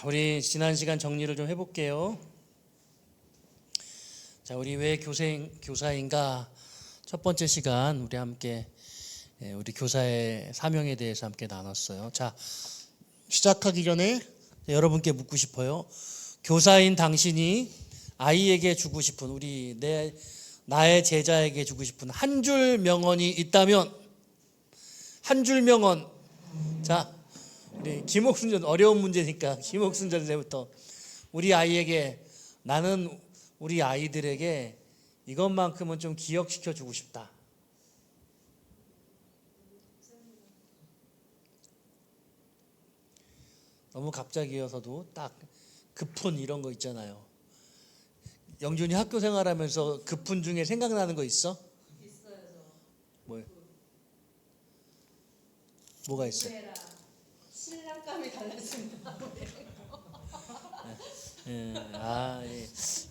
우리 지난 시간 정리를 좀 해볼게요. 자, 우리 왜 교사인가 첫 번째 시간 우리 함께 우리 교사의 사명에 대해서 함께 나눴어요. 자, 시작하기 전에 여러분께 묻고 싶어요. 교사인 당신이 아이에게 주고 싶은 나의 제자에게 주고 싶은 한 줄 명언이 있다면 한 줄 명언. 자, 우리 김옥순 전 어려운 문제니까 김옥순 전세부터 우리 아이에게 나는 우리 아이들에게 이것만큼은 좀 기억시켜 주고 싶다. 너무 갑자기여서도 딱 급훈 이런 거 있잖아요. 영준이 학교 생활하면서 급훈 중에 생각나는 거 있어? 있어요. 뭐가 있어요? 신랑감이 달라진다.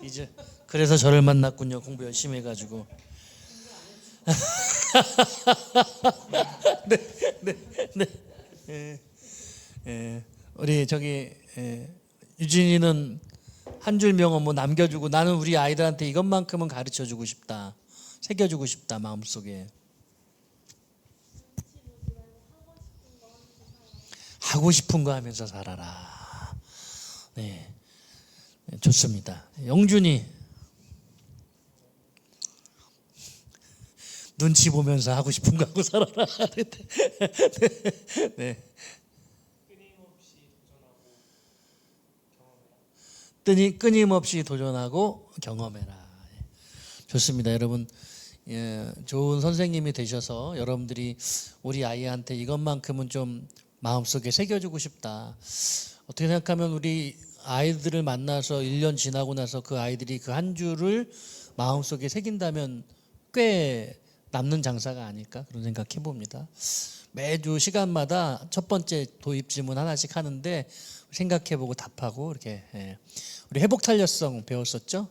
이제 그래서 저를 만났군요. 공부 열심히 해가지고. 우리 유진이는 한 줄 명언 뭐 남겨주고 나는 우리 아이들한테 이것만큼은 가르쳐주고 싶다, 새겨주고 싶다 마음속에. 하고 싶은 거 하면서 살아라. 네, 좋습니다. 영준이 눈치 보면서 하고 싶은 거 하고 살아라. 네. 끊임없이 도전하고 경험해라. 좋습니다, 여러분. 좋은 선생님이 되셔서 여러분들이 우리 아이한테 이것만큼은 좀 마음속에 새겨주고 싶다. 어떻게 생각하면 우리 아이들을 만나서 1년 지나고 나서 그 아이들이 그 한 줄을 마음속에 새긴다면 꽤 남는 장사가 아닐까 그런 생각해 봅니다. 매주 시간마다 첫 번째 도입 질문 하나씩 하는데 생각해보고 답하고 이렇게. 우리 회복 탄력성 배웠었죠?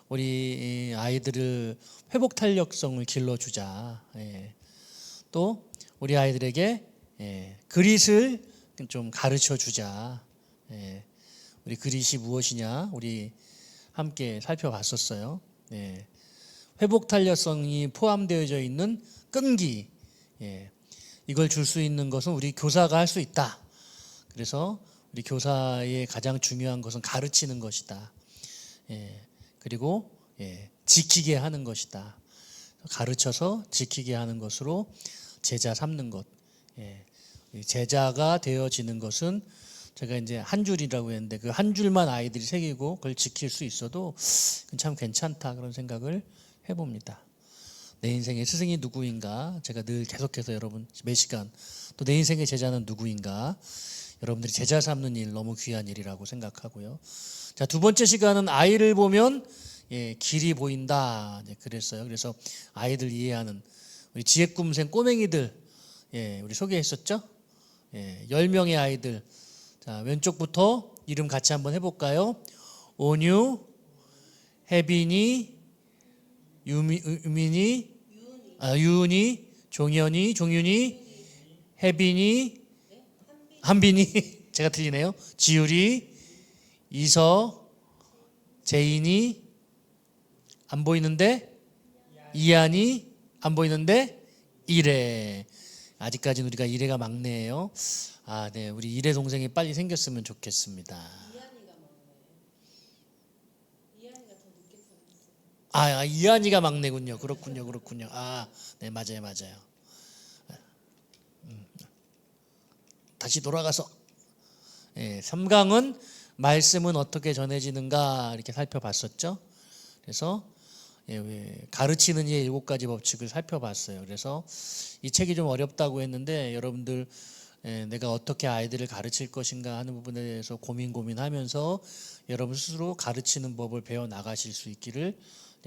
우리 아이들을 회복 탄력성을 길러주자. 또 우리 아이들에게 그릿을 좀 가르쳐주자. 우리 그릿이 무엇이냐 우리 함께 살펴봤었어요. 회복 탄력성이 포함되어져 있는 끈기, 이걸 줄 수 있는 것은 우리 교사가 할 수 있다. 그래서 우리 교사의 가장 중요한 것은 가르치는 것이다. 그리고 지키게 하는 것이다. 가르쳐서 지키게 하는 것으로 제자 삼는 것. 제자가 되어지는 것은 제가 이제 한 줄이라고 했는데 그 한 줄만 아이들이 새기고 그걸 지킬 수 있어도 참 괜찮다 그런 생각을 해봅니다. 내 인생의 스승이 누구인가? 제가 늘 계속해서 여러분 매 시간 또 내 인생의 제자는 누구인가? 여러분들이 제자 삼는 일 너무 귀한 일이라고 생각하고요. 자, 두 번째 시간은 아이를 보면 길이 보인다. 그랬어요. 그래서 아이들 이해하는 우리 지혜꿈생 꼬맹이들 우리 소개했었죠? 10명의 아이들. 자, 왼쪽부터 이름 같이 한번 해볼까요? 온유, 혜빈이, 유민이, 유은이, 종윤이, 혜빈이, 한빈이, 제가 틀리네요. 지율이, 이서, 제인이, 안 보이는데, 이한이, 안 보이는데, 이래. 아직까지는 우리가 이래가 막내예요. 네, 우리 이래 동생이 빨리 생겼으면 좋겠습니다. 이한이가 더 늦게 태어났어요. 이한이가 막내군요. 그렇군요. 네, 맞아요. 다시 돌아가서 3강은 말씀은 어떻게 전해지는가 이렇게 살펴봤었죠. 그래서 가르치는 이의 7가지 법칙을 살펴봤어요. 그래서 이 책이 좀 어렵다고 했는데 여러분들 내가 어떻게 아이들을 가르칠 것인가 하는 부분에 대해서 고민하면서 여러분 스스로 가르치는 법을 배워 나가실 수 있기를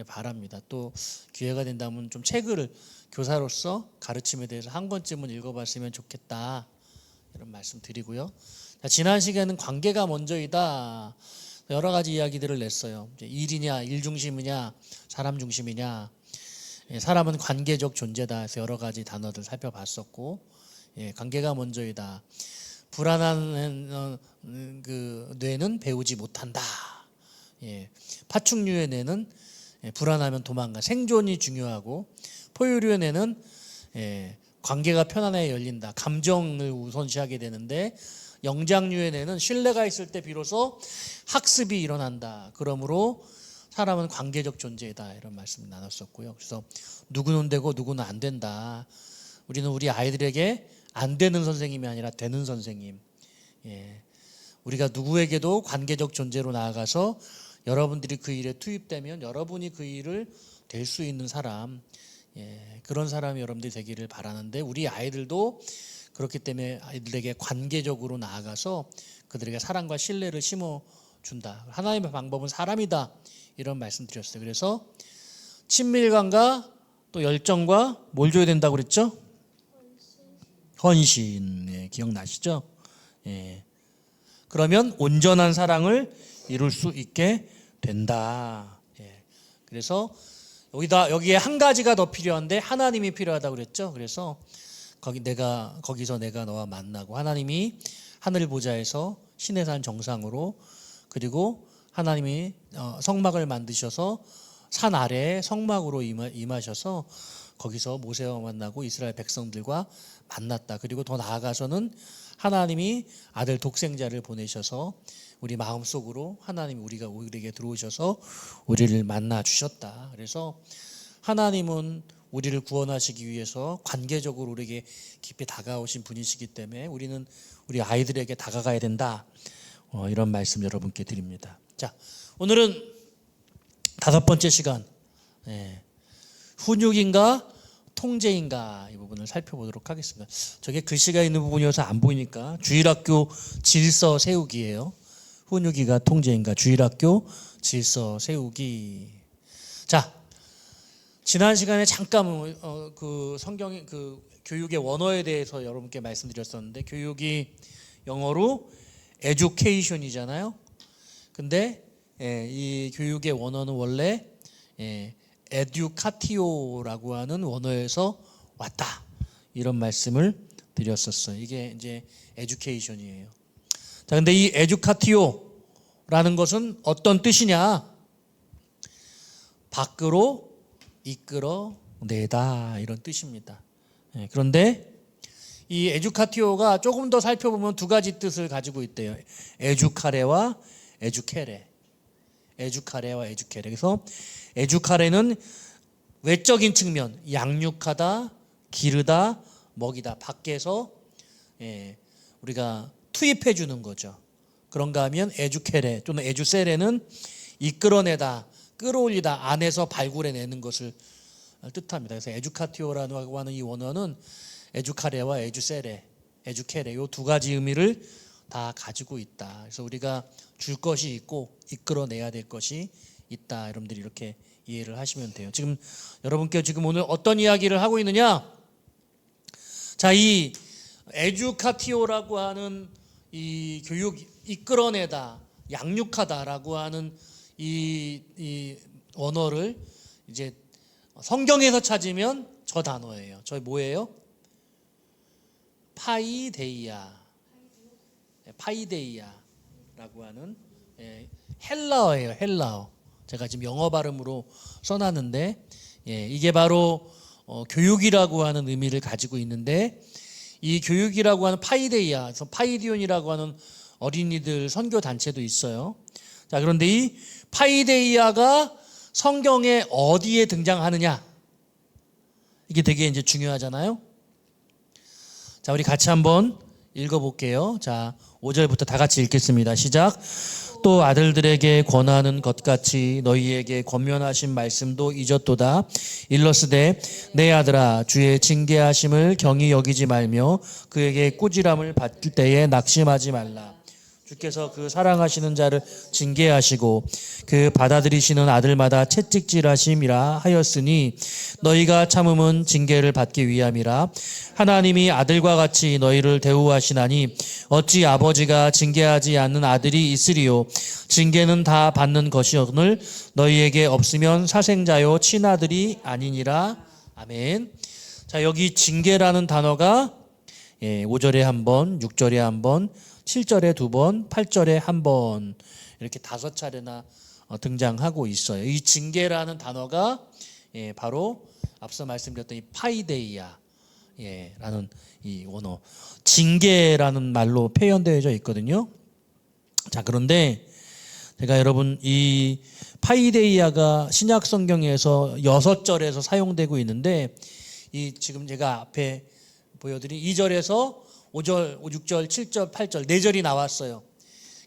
바랍니다. 또 기회가 된다면 좀 책을 교사로서 가르침에 대해서 한 권쯤은 읽어봤으면 좋겠다 이런 말씀 드리고요. 지난 시간은 관계가 먼저이다. 여러 가지 이야기들을 냈어요. 일이냐, 일 중심이냐, 사람 중심이냐. 사람은 관계적 존재다 해서 여러 가지 단어들 살펴봤었고, 관계가 먼저이다. 불안한 그 뇌는 배우지 못한다. 파충류의 뇌는 불안하면 도망가. 생존이 중요하고, 포유류의 뇌는 관계가 편안하게 열린다. 감정을 우선시하게 되는데, 영장류의 뇌는 신뢰가 있을 때 비로소 학습이 일어난다. 그러므로 사람은 관계적 존재이다. 이런 말씀 나눴었고요. 그래서 누구는 되고 누구는 안 된다. 우리는 우리 아이들에게 안 되는 선생님이 아니라 되는 선생님. 우리가 누구에게도 관계적 존재로 나아가서 여러분들이 그 일에 투입되면 여러분이 그 일을 될 수 있는 사람, 그런 사람이 여러분들이 되기를 바라는데, 우리 아이들도 그렇기 때문에 아이들에게 관계적으로 나아가서 그들에게 사랑과 신뢰를 심어준다. 하나님의 방법은 사람이다. 이런 말씀 드렸어요. 그래서 친밀감과 또 열정과 뭘 줘야 된다고 그랬죠? 헌신. 기억나시죠? 그러면 온전한 사랑을 이룰 수 있게 된다. 그래서 여기에 한 가지가 더 필요한데, 하나님이 필요하다고 그랬죠. 그래서 거기서 내가 너와 만나고, 하나님이 하늘 보좌에서 신의 산 정상으로, 그리고 하나님이 성막을 만드셔서 산 아래에 성막으로 임하셔서 거기서 모세와 만나고 이스라엘 백성들과 만났다. 그리고 더 나아가서는 하나님이 아들 독생자를 보내셔서 우리 마음속으로 하나님이 우리에게 들어오셔서 우리를 만나 주셨다. 그래서 하나님은 우리를 구원하시기 위해서 관계적으로 우리에게 깊이 다가오신 분이시기 때문에 우리는 우리 아이들에게 다가가야 된다. 이런 말씀 여러분께 드립니다. 자, 오늘은 5번째 시간, 훈육인가 통제인가, 이 부분을 살펴보도록 하겠습니다. 저게 글씨가 있는 부분이어서 안 보이니까 주일학교 질서 세우기예요. 훈육이가 통제인가, 주일학교 질서 세우기. 자, 지난 시간에 잠깐 그 성경의 그 교육의 원어에 대해서 여러분께 말씀드렸었는데, 교육이 영어로 education이잖아요. 근데 이 교육의 원어는 원래 educatio라고 하는 원어에서 왔다. 이런 말씀을 드렸었어요. 이게 이제 education이에요. 자, 근데 이 educatio라는 것은 어떤 뜻이냐? 밖으로 이끌어내다, 이런 뜻입니다. 그런데 이 에듀카티오가 조금 더 살펴보면 두 가지 뜻을 가지고 있대요. 에듀카레와 에듀케레. 에듀카레와 에듀케레. 그래서 에듀카레는 외적인 측면, 양육하다, 기르다, 먹이다, 밖에서 우리가 투입해 주는 거죠. 그런가 하면 에듀케레 또는 에듀세레는 이끌어내다, 끌어올리다, 안에서 발굴해내는 것을 뜻합니다. 그래서 에듀카티오라고 하는 이 원어는 에듀카레와 에듀세레, 에듀케레, 이 두 가지 의미를 다 가지고 있다. 그래서 우리가 줄 것이 있고 이끌어내야 될 것이 있다. 여러분들이 이렇게 이해를 하시면 돼요. 지금 여러분께 지금 오늘 어떤 이야기를 하고 있느냐? 자, 이 에듀카티오라고 하는 이 교육, 이끌어내다, 양육하다라고 하는 이 원어를 이제 성경에서 찾으면 저 단어예요. 저 뭐예요? 파이데이아라고 하는 헬라어예요. 헬라어. 제가 지금 영어 발음으로 써놨는데, 이게 바로 교육이라고 하는 의미를 가지고 있는데, 이 교육이라고 하는 파이데이아, 그래서 파이디온이라고 하는 어린이들 선교 단체도 있어요. 자, 그런데 이 파이데이아가 성경에 어디에 등장하느냐, 이게 되게 이제 중요하잖아요. 자, 우리 같이 한번 읽어볼게요. 자, 5절부터 다 같이 읽겠습니다. 시작. 또 아들들에게 권하는 것 같이 너희에게 권면하신 말씀도 잊었도다. 일러스되 내 아들아, 주의 징계하심을 경히 여기지 말며 그에게 꾸지람을 받을 때에 낙심하지 말라. 주께서 그 사랑하시는 자를 징계하시고 그 받아들이시는 아들마다 채찍질하심이라 하였으니 너희가 참음은 징계를 받기 위함이라. 하나님이 아들과 같이 너희를 대우하시나니 어찌 아버지가 징계하지 않는 아들이 있으리요. 징계는 다 받는 것이오늘 너희에게 없으면 사생자요 친아들이 아니니라. 아멘. 자, 여기 징계라는 단어가 5절에 한 번, 6절에 한 번, 7절에 두 번, 8절에 한 번 이렇게 5차례나 등장하고 있어요. 이 징계라는 단어가 바로 앞서 말씀드렸던 이 파이데이아 라는 이 원어 징계라는 말로 표현되어져 있거든요. 자, 그런데 제가 여러분 이 파이데이아가 신약 성경에서 6절에서 사용되고 있는데 이 지금 제가 앞에 보여드린 2절에서 5절, 6절, 7절, 8절 4절이 나왔어요.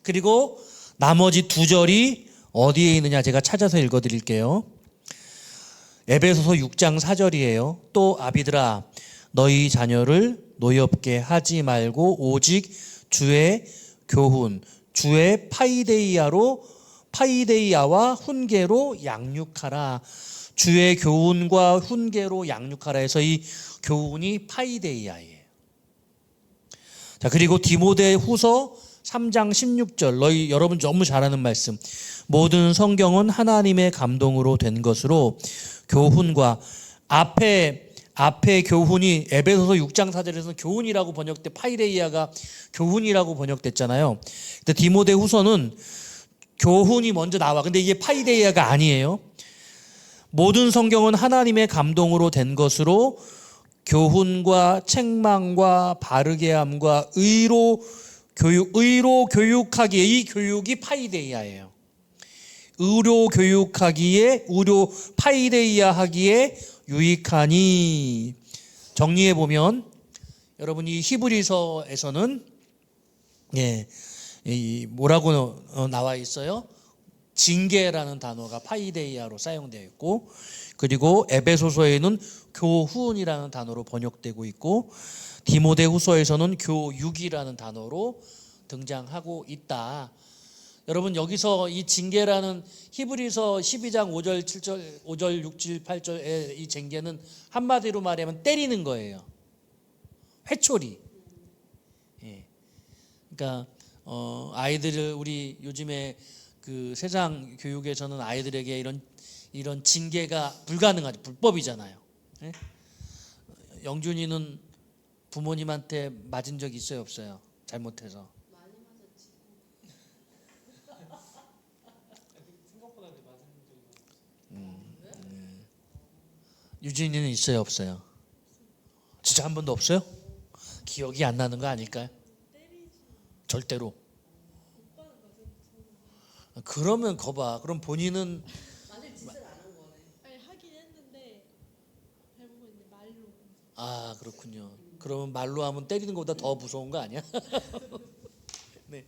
그리고 나머지 2절이 어디에 있느냐 제가 찾아서 읽어드릴게요. 에베소서 6장 4절이에요. 또 아비들아 너희 자녀를 노엽게 하지 말고 오직 주의 교훈, 주의 파이데이아와 훈계로 양육하라. 주의 교훈과 훈계로 양육하라 해서 이 교훈이 파이데이아예요. 자, 그리고 디모데후서 3장 16절 여러분 너무 잘 아는 말씀. 모든 성경은 하나님의 감동으로 된 것으로 교훈과 앞에 교훈이 에베소서 6장 4절에서는 교훈이라고 번역돼 파이데이아가 교훈이라고 번역됐잖아요. 근데 디모데후서는 교훈이 먼저 나와. 근데 이게 파이데이아가 아니에요. 모든 성경은 하나님의 감동으로 된 것으로 교훈과 책망과 바르게 함과 의로 교육하기에 이 교육이 파이데이아예요. 의로 파이데이아 하기에 유익하니. 정리해 보면 여러분 이 히브리서에서는 뭐라고 나와 있어요? 징계라는 단어가 파이데이아로 사용되어 있고, 그리고 에베소서에는 교훈이라는 단어로 번역되고 있고, 디모데후서에서는 교육이라는 단어로 등장하고 있다. 여러분 여기서 이 징계라는 히브리서 12장 5절, 7절, 5절, 6, 7, 8절의 이 징계는 한마디로 말하면 때리는 거예요. 회초리. 그러니까 아이들을 우리 요즘에 그 세상 교육에서는 아이들에게 이런 징계가 불가능하죠. 불법이잖아요. 영준이는 부모님한테 맞은 적 있어요, 없어요? 잘못해서. 많이 맞았지. 생각보다 맞은 적이 유진이는 있어요, 없어요? 진짜 한 번도 없어요? 기억이 안 나는 거 아닐까요? 절대로. 그러면 거봐. 그럼 본인은 만일 짓을 안 한 거네. 아니 하긴 했는데 대부분 이제 말로. 그렇군요. 그러면 말로 하면 때리는 것보다 더 무서운 거 아니야? 네.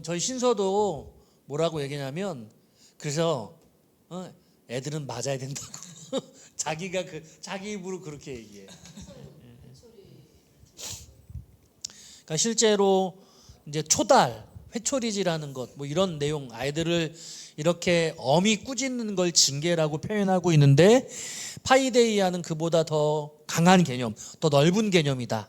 저희 신서도 뭐라고 얘기냐면 그래서 애들은 맞아야 된다고. 자기가 자기 입으로 그렇게 얘기해. 그러니까 실제로 이제 회초리질하는 것, 뭐 이런 내용, 아이들을 이렇게 엄히 꾸짖는 걸 징계라고 표현하고 있는데 파이데이아는 그보다 더 강한 개념, 더 넓은 개념이다.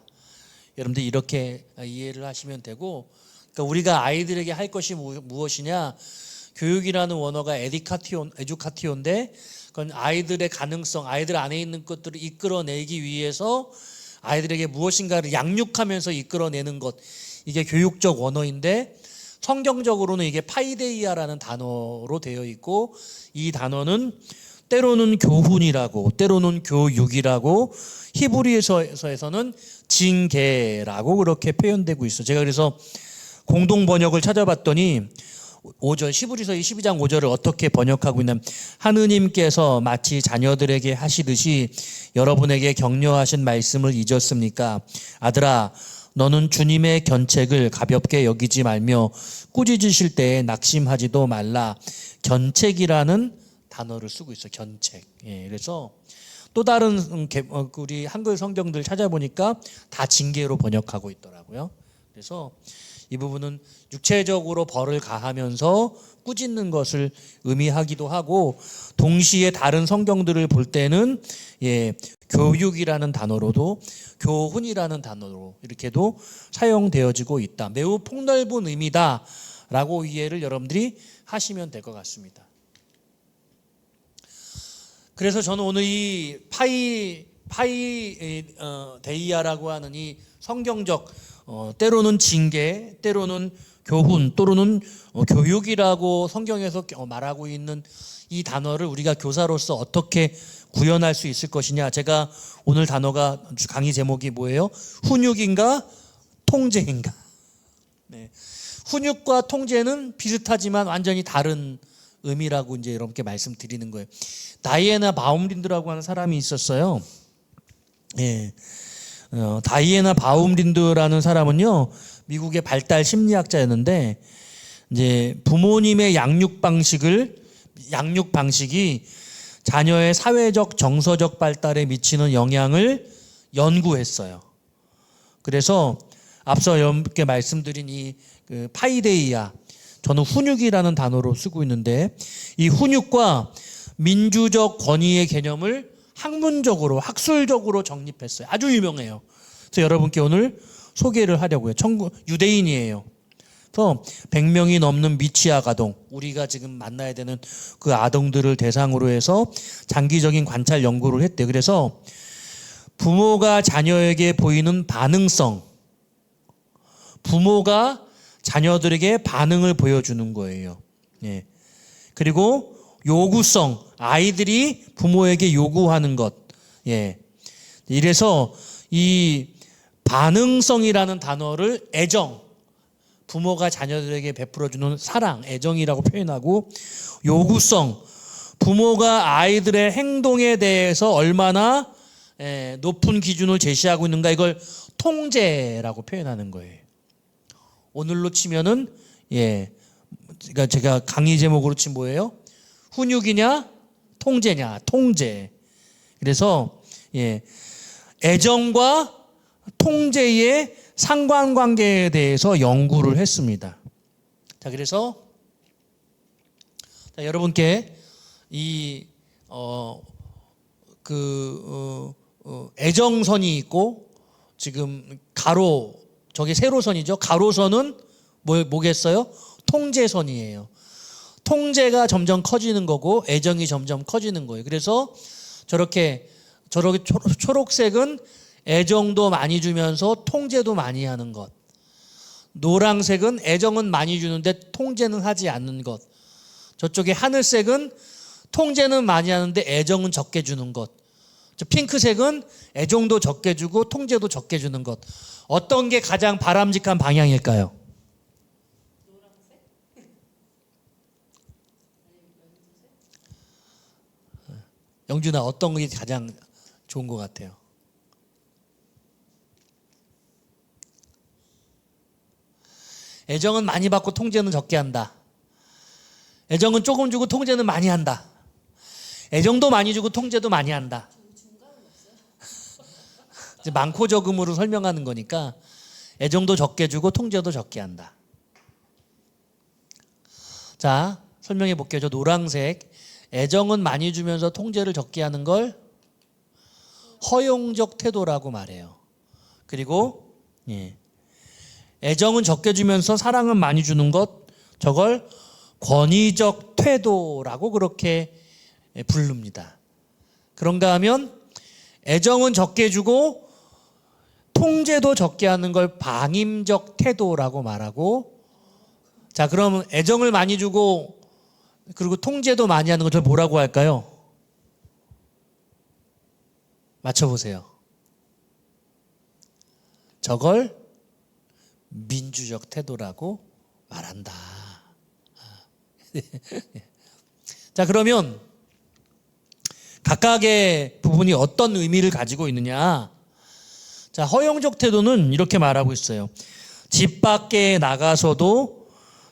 여러분들 이렇게 이해를 하시면 되고, 그러니까 우리가 아이들에게 할 것이 무엇이냐? 교육이라는 원어가 에듀카티온인데 그건 아이들의 가능성, 아이들 안에 있는 것들을 이끌어내기 위해서 아이들에게 무엇인가를 양육하면서 이끌어내는 것, 이게 교육적 원어인데 성경적으로는 이게 파이데이아라는 단어로 되어 있고, 이 단어는 때로는 교훈이라고, 때로는 교육이라고, 히브리서에서는 징계라고 그렇게 표현되고 있어요. 제가 그래서 공동 번역을 찾아봤더니 5절 히브리서 12장 5절을 어떻게 번역하고 있냐면, 하느님께서 마치 자녀들에게 하시듯이 여러분에게 격려하신 말씀을 잊었습니까? 아들아, 너는 주님의 견책을 가볍게 여기지 말며 꾸짖으실 때에 낙심하지도 말라. 견책이라는 단어를 쓰고 있어요. 견책. 그래서 또 다른 우리 한글 성경들 찾아보니까 다 징계로 번역하고 있더라고요. 그래서 이 부분은 육체적으로 벌을 가하면서 꾸짖는 것을 의미하기도 하고, 동시에 다른 성경들을 볼 때는 교육이라는 단어로도 교훈이라는 단어로 이렇게도 사용되어지고 있다. 매우 폭넓은 의미다라고 이해를 여러분들이 하시면 될 것 같습니다. 그래서 저는 오늘 이 파이데이아라고 하는 이 성경적 때로는 징계, 때로는 교훈, 또는 교육이라고 성경에서 말하고 있는 이 단어를 우리가 교사로서 어떻게 구현할 수 있을 것이냐. 제가 오늘 단어가 강의 제목이 뭐예요? 훈육인가 통제인가. 네. 훈육과 통제는 비슷하지만 완전히 다른 의미라고 이제 여러분께 말씀드리는 거예요. 다이애나 바움린드라고 하는 사람이 있었어요. 예. 다이애나 바움린드라는 사람은요, 미국의 발달 심리학자였는데, 이제 부모님의 양육 방식이 자녀의 사회적 정서적 발달에 미치는 영향을 연구했어요. 그래서 앞서 여러분께 말씀드린 이 파이데이아, 저는 훈육이라는 단어로 쓰고 있는데, 이 훈육과 민주적 권위의 개념을 학문적으로 학술적으로 정립했어요. 아주 유명해요. 그래서 여러분께 오늘 소개를 하려고요. 유대인이에요. 그래서 100명이 넘는 미취학 아동, 우리가 지금 만나야 되는 그 아동들을 대상으로 해서 장기적인 관찰 연구를 했대요. 그래서 부모가 자녀에게 보이는 반응성, 부모가 자녀들에게 반응을 보여주는 거예요. 예. 그리고 요구성, 아이들이 부모에게 요구하는 것. 예. 이래서 이 반응성이라는 단어를 애정, 부모가 자녀들에게 베풀어주는 사랑, 애정이라고 표현하고, 요구성, 부모가 아이들의 행동에 대해서 얼마나 높은 기준을 제시하고 있는가, 이걸 통제라고 표현하는 거예요. 오늘로 치면은, 그러니까 제가 강의 제목으로 친 뭐예요? 훈육이냐 통제냐. 통제. 그래서 애정과 통제의 상관관계에 대해서 연구를 했습니다. 자, 그래서 여러분께 이 애정선이 있고, 지금 저게 세로선이죠. 가로선은 뭐겠어요? 통제선이에요. 통제가 점점 커지는 거고 애정이 점점 커지는 거예요. 그래서 저렇게 초록색은 애정도 많이 주면서 통제도 많이 하는 것. 노란색은 애정은 많이 주는데 통제는 하지 않는 것. 저쪽에 하늘색은 통제는 많이 하는데 애정은 적게 주는 것. 저 핑크색은 애정도 적게 주고 통제도 적게 주는 것. 어떤 게 가장 바람직한 방향일까요? 영준아, 어떤 게 가장 좋은 것 같아요? 애정은 많이 받고 통제는 적게 한다. 애정은 조금 주고 통제는 많이 한다. 애정도 많이 주고 통제도 많이 한다. 이제 많고 적음으로 설명하는 거니까 애정도 적게 주고 통제도 적게 한다. 자, 설명해 볼게요. 저 노란색, 애정은 많이 주면서 통제를 적게 하는 걸 허용적 태도라고 말해요. 그리고 애정은 적게 주면서 사랑은 많이 주는 것, 저걸 권위적 태도라고 그렇게 부릅니다. 그런가 하면 애정은 적게 주고 통제도 적게 하는 걸 방임적 태도라고 말하고, 자, 그럼 애정을 많이 주고 그리고 통제도 많이 하는 걸 뭐라고 할까요? 맞춰보세요. 저걸 민주적 태도라고 말한다. 자, 그러면 각각의 부분이 어떤 의미를 가지고 있느냐. 자, 허용적 태도는 이렇게 말하고 있어요. 집 밖에 나가서도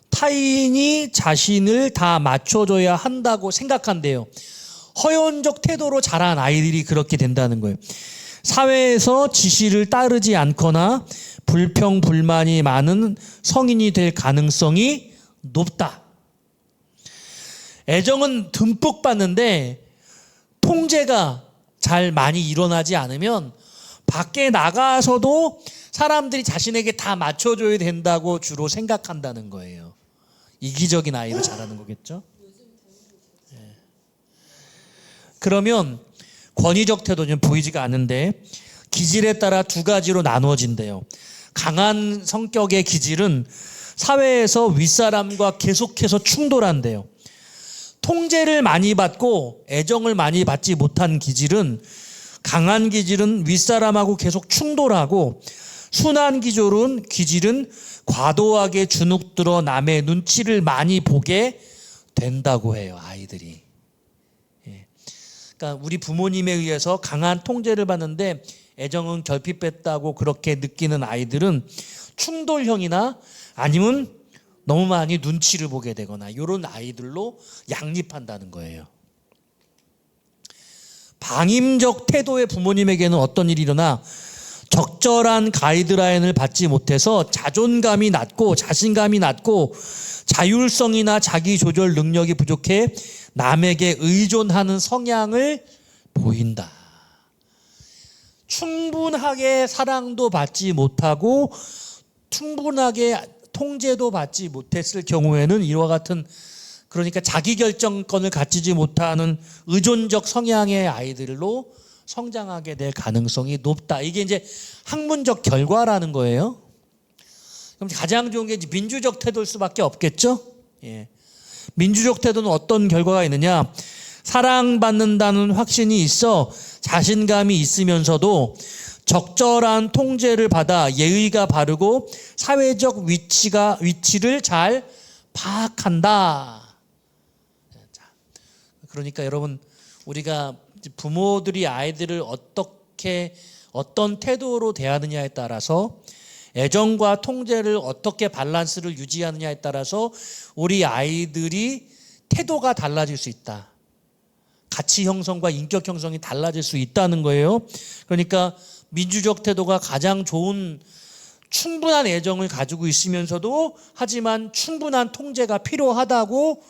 타인이 자신을 다 맞춰줘야 한다고 생각한대요. 허용적 태도로 자란 아이들이 그렇게 된다는 거예요. 사회에서 지시를 따르지 않거나 불평, 불만이 많은 성인이 될 가능성이 높다. 애정은 듬뿍 받는데 통제가 잘 많이 일어나지 않으면 밖에 나가서도 사람들이 자신에게 다 맞춰줘야 된다고 주로 생각한다는 거예요. 이기적인 아이로 자라는 거겠죠. 그러면 권위적 태도는 보이지가 않는데, 기질에 따라 두 가지로 나누어진대요. 강한 성격의 기질은 사회에서 윗사람과 계속해서 충돌한대요. 통제를 많이 받고 애정을 많이 받지 못한 기질은, 강한 기질은 윗사람하고 계속 충돌하고, 순한 기질은 과도하게 주눅들어 남의 눈치를 많이 보게 된다고 해요, 아이들이. 그러니까 우리 부모님에 의해서 강한 통제를 받는데 애정은 결핍했다고 그렇게 느끼는 아이들은 충돌형이나 아니면 너무 많이 눈치를 보게 되거나 이런 아이들로 양립한다는 거예요. 방임적 태도의 부모님에게는 어떤 일이 일어나 적절한 가이드라인을 받지 못해서 자존감이 낮고 자신감이 낮고 자율성이나 자기조절 능력이 부족해 남에게 의존하는 성향을 보인다. 충분하게 사랑도 받지 못하고 충분하게 통제도 받지 못했을 경우에는 이와 같은, 그러니까 자기결정권을 갖추지 못하는 의존적 성향의 아이들로 성장하게 될 가능성이 높다. 이게 이제 학문적 결과라는 거예요. 그럼 가장 좋은 게 이제 민주적 태도일 수밖에 없겠죠. 예. 민주적 태도는 어떤 결과가 있느냐? 사랑받는다는 확신이 있어 자신감이 있으면서도 적절한 통제를 받아 예의가 바르고 사회적 위치를 잘 파악한다. 자, 그러니까 여러분, 우리가 부모들이 아이들을 어떤 태도로 대하느냐에 따라서, 애정과 통제를 어떻게 밸런스를 유지하느냐에 따라서 우리 아이들이 태도가 달라질 수 있다. 가치 형성과 인격 형성이 달라질 수 있다는 거예요. 그러니까 민주적 태도가 가장 좋은, 충분한 애정을 가지고 있으면서도 하지만 충분한 통제가 필요하다고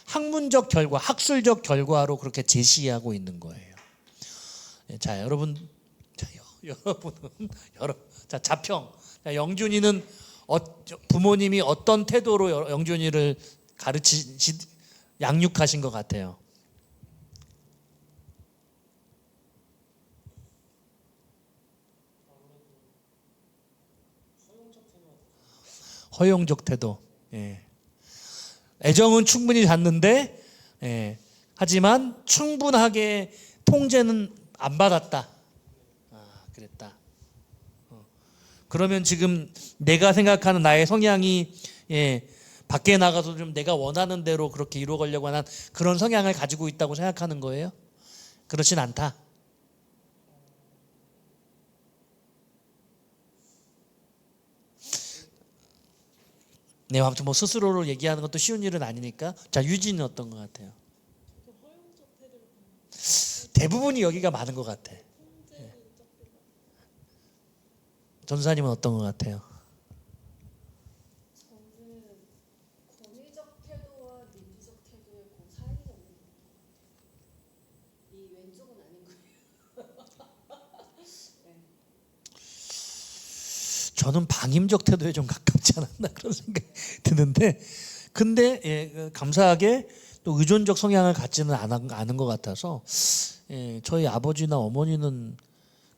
학문적 결과, 학술적 결과로 그렇게 제시하고 있는 거예요. 자, 여러분은 자, 자평. 자, 영준이는 부모님이 어떤 태도로 영준이를 양육하신 것 같아요? 허용적 태도. 예. 애정은 충분히 받는데, 예. 하지만 충분하게 통제는 안 받았다. 그랬다. 그러면 지금 내가 생각하는 나의 성향이, 예, 밖에 나가서 좀 내가 원하는 대로 그렇게 이루어가려고 하는 그런 성향을 가지고 있다고 생각하는 거예요? 그렇진 않다. 네, 아무튼 뭐 스스로를 얘기하는 것도 쉬운 일은 아니니까. 자, 유진은 어떤 것 같아요? 대부분이 여기가 많은 것 같아. 네. 전사님은 어떤 것 같아요? 저는 권위적 태도와 민주적 태도의 그 사이가 있는 것 같아요. 이 왼쪽은 아닌 거예요. 네. 저는 방임적 태도에 좀 가깝지 않았나 그런 생각이 드는데, 근데 예, 감사하게 또 의존적 성향을 갖지는 않은 것 같아서, 예, 저희 아버지나 어머니는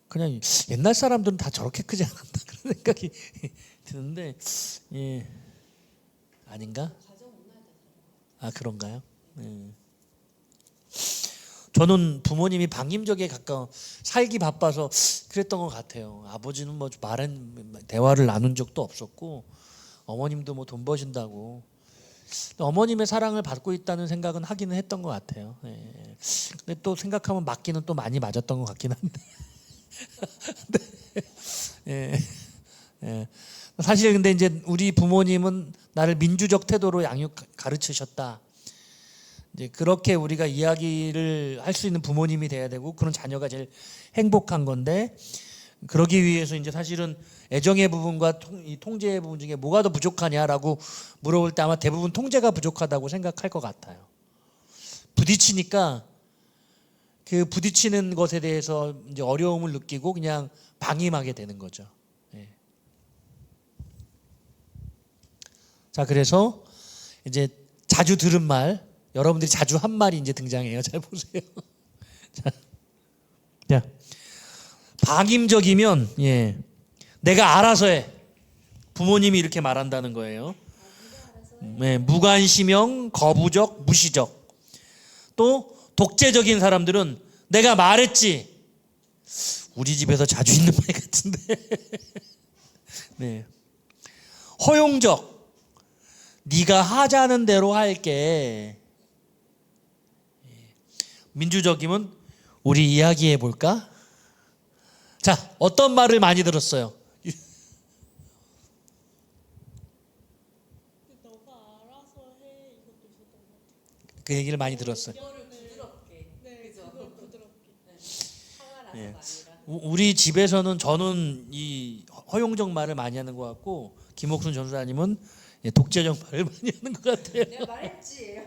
그냥 옛날 사람들은 다 저렇게 크지 않았나 그런 생각이 드는데, 예, 아닌가? 가정 문화에 따라 아, 그런가요? 예. 저는 부모님이 방임적에 가까워, 살기 바빠서 그랬던 것 같아요. 아버지는 뭐 대화를 나눈 적도 없었고, 어머님도 뭐 돈 버신다고. 어머님의 사랑을 받고 있다는 생각은 하기는 했던 것 같아요. 예. 근데 또 생각하면 맞기는 또 많이 맞았던 것 같긴 한데. 예. 예. 사실 근데 이제 우리 부모님은 나를 민주적 태도로 가르치셨다. 이제 그렇게 우리가 이야기를 할 수 있는 부모님이 돼야 되고, 그런 자녀가 제일 행복한 건데, 그러기 위해서 이제 사실은 애정의 부분과 이 통제의 부분 중에 뭐가 더 부족하냐라고 물어볼 때 아마 대부분 통제가 부족하다고 생각할 것 같아요. 부딪히니까 그 부딪히는 것에 대해서 이제 어려움을 느끼고 그냥 방임하게 되는 거죠. 예. 자, 그래서 이제 자주 들은 말, 여러분들이 자주 한 말이 이제 등장해요. 잘 보세요. 자, 방임적이면 내가 알아서 해. 부모님이 이렇게 말한다는 거예요. 무관심형, 거부적, 무시적. 또 독재적인 사람들은 내가 말했지. 우리 집에서 자주 있는 말 같은데. 네. 허용적. 네가 하자는 대로 할게. 민주적이면 우리 이야기해 볼까? 자, 어떤 말을 많이 들었어요? 너가 알아서 해 이것도 있었던 것 같아요. 그 얘기를 많이 들었어요. 그거를 부드럽게. 네, 그죠? 그걸 부드럽게. 화가 예. 나서가 아니라. 우리 집에서는 저는 이 허용적 말을 많이 하는 것 같고 김옥순 전사님은 독재적 말을 많이 하는 것 같아요. 내가 말했지.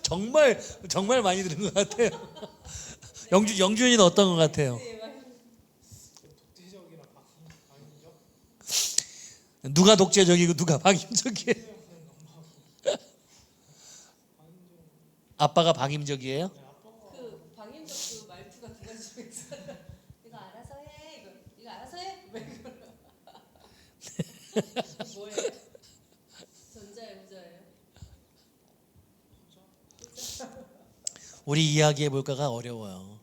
정말 많이 들은 것 같아요. 영준이는 어떤 것 같아요? 독재적이랑 방임적? 누가 독재적이고 누가 방임적이에요? 아빠가 방임적이에요? 그 방임적 그 말투가 두 가지 중에 있어요. 이거 알아서 해. 이거 알아서 해. 왜 뭐예요? 전자예요, 후자예요? 우리 이야기해 볼까가 어려워요.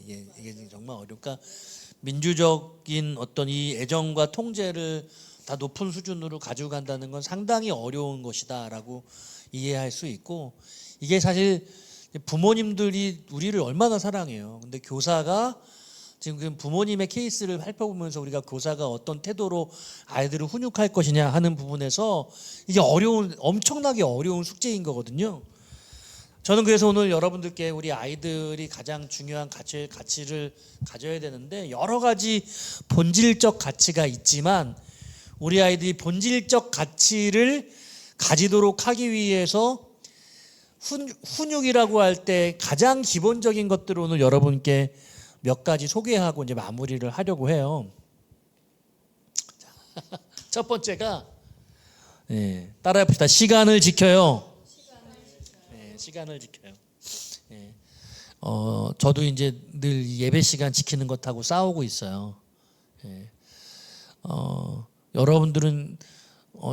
이게 정말 어렵까. 민주적인 어떤 이 애정과 통제를 다 높은 수준으로 가지고 간다는 건 상당히 어려운 것이다라고 이해할 수 있고, 이게 사실 부모님들이 우리를 얼마나 사랑해요. 근데 교사가 지금 부모님의 케이스를 살펴보면서 우리가 교사가 어떤 태도로 아이들을 훈육할 것이냐 하는 부분에서 이게 엄청나게 어려운 숙제인 거거든요. 저는 그래서 오늘 여러분들께 우리 아이들이 가장 중요한 가치를 가져야 되는데, 여러 가지 본질적 가치가 있지만 우리 아이들이 본질적 가치를 가지도록 하기 위해서 훈육이라고 할 때 가장 기본적인 것들을 오늘 여러분께 몇 가지 소개하고 이제 마무리를 하려고 해요. 첫 번째가 따라해 봅시다. 시간을 지켜요. 시간을 지켜요. 저도 이제 늘 예배 시간 지키는 것하고 싸우고 있어요. 여러분들은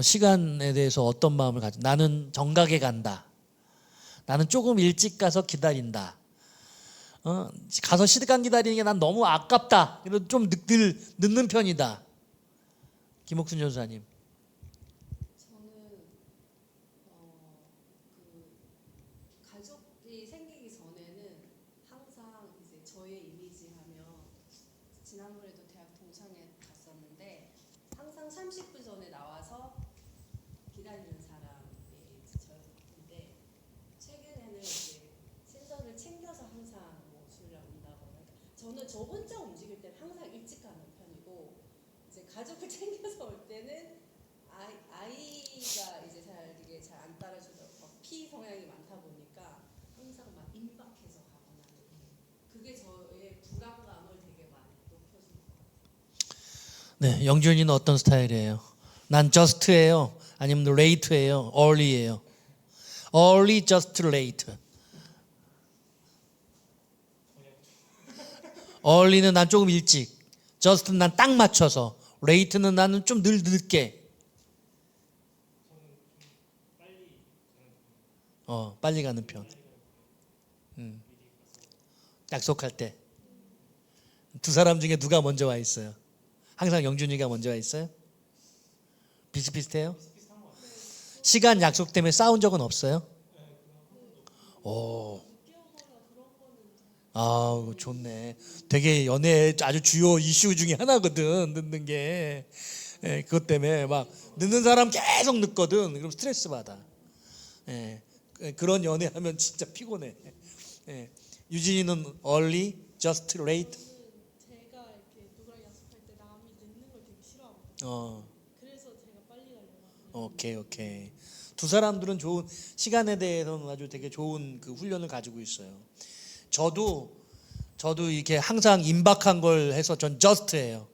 시간에 대해서 어떤 마음을 나는 정각에 간다. 나는 조금 일찍 가서 기다린다. 가서 시간 기다리는 게 난 너무 아깝다. 그래도 좀 늦는 편이다. 김옥순 전사님. 저는 그 가족이 생기기 전에는 항상 이제 저의 이미지하면, 지난번에도 대학 동창회 갔었는데 항상 30분 전에 나와서 기다리는 사람이 저였는데, 최근에는 이제 신선을 챙겨서 항상 뭐 주일날 온다거나, 저는 저 혼자 움직일 때는 항상 일찍 가는 편이고, 이제 가족을 챙겨서 올 때는 아이가 이제 이게 잘 안 따라주더라고. 피 성향이 많다 보니까 항상 막 임박해서 가거나, 그게 저의 불안감을 되게 많이 높여준 것 같아요. 네, 영준이는 어떤 스타일이에요? 난 just예요. 아니면 late예요. early예요. early, just, late. early는 난 조금 일찍, just는 난 딱 맞춰서, late는 나는 좀 늦게. 빨리 가는 편. 약속할 때. 두 사람 중에 누가 먼저 와 있어요? 항상 영준이가 먼저 와 있어요? 비슷비슷해요? 시간 약속 때문에 싸운 적은 없어요? 오. 아, 좋네. 되게 연애 아주 주요 이슈 중에 하나거든, 늦는 게. 그것 때문에 막 늦는 사람 계속 늦거든. 그럼 스트레스 받아. 그런 연애하면 진짜 피곤해. 유진이는 early, just, late. 제가 이렇게 누구랑 약속할 때 남이 늦는 걸 되게 싫어하거든요. 그래서 제가 빨리 가려고 하거든요. 오케이. 두 사람들은 좋은 시간에 대해서는 아주 되게 좋은 그 훈련을 가지고 있어요. 저도 이렇게 항상 임박한 걸 해서 전 just예요.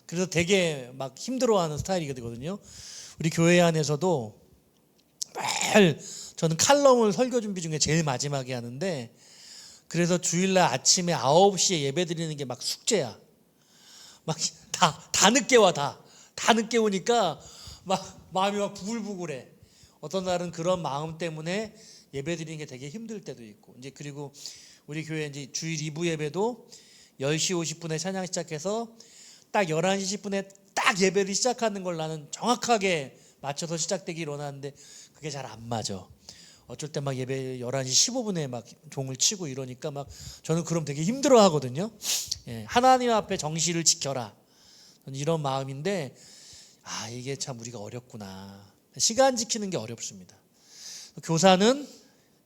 그래서 되게 막 힘들어하는 스타일이거든요. 우리 교회 안에서도 매일 저는 칼럼을 설교 준비 중에 제일 마지막에 하는데, 그래서 주일날 아침에 9시에 예배 드리는 게 막 숙제야. 막 다 늦게 와 다 늦게 오니까 막 마음이 막 부글부글해. 어떤 날은 그런 마음 때문에 예배 드리는 게 되게 힘들 때도 있고. 이제 그리고 우리 교회 이제 주일 2부 예배도 10시 50분에 찬양 시작해서 딱 11시 10분에 딱 예배를 시작하는 걸 나는 정확하게 맞춰서 시작되기 원하는데 그게 잘 안 맞아. 어쩔 때 막 예배 11시 15분에 막 종을 치고 이러니까 막 저는 그럼 되게 힘들어 하거든요. 예, 하나님 앞에 정시를 지켜라. 이런 마음인데 이게 참 우리가 어렵구나. 시간 지키는 게 어렵습니다. 교사는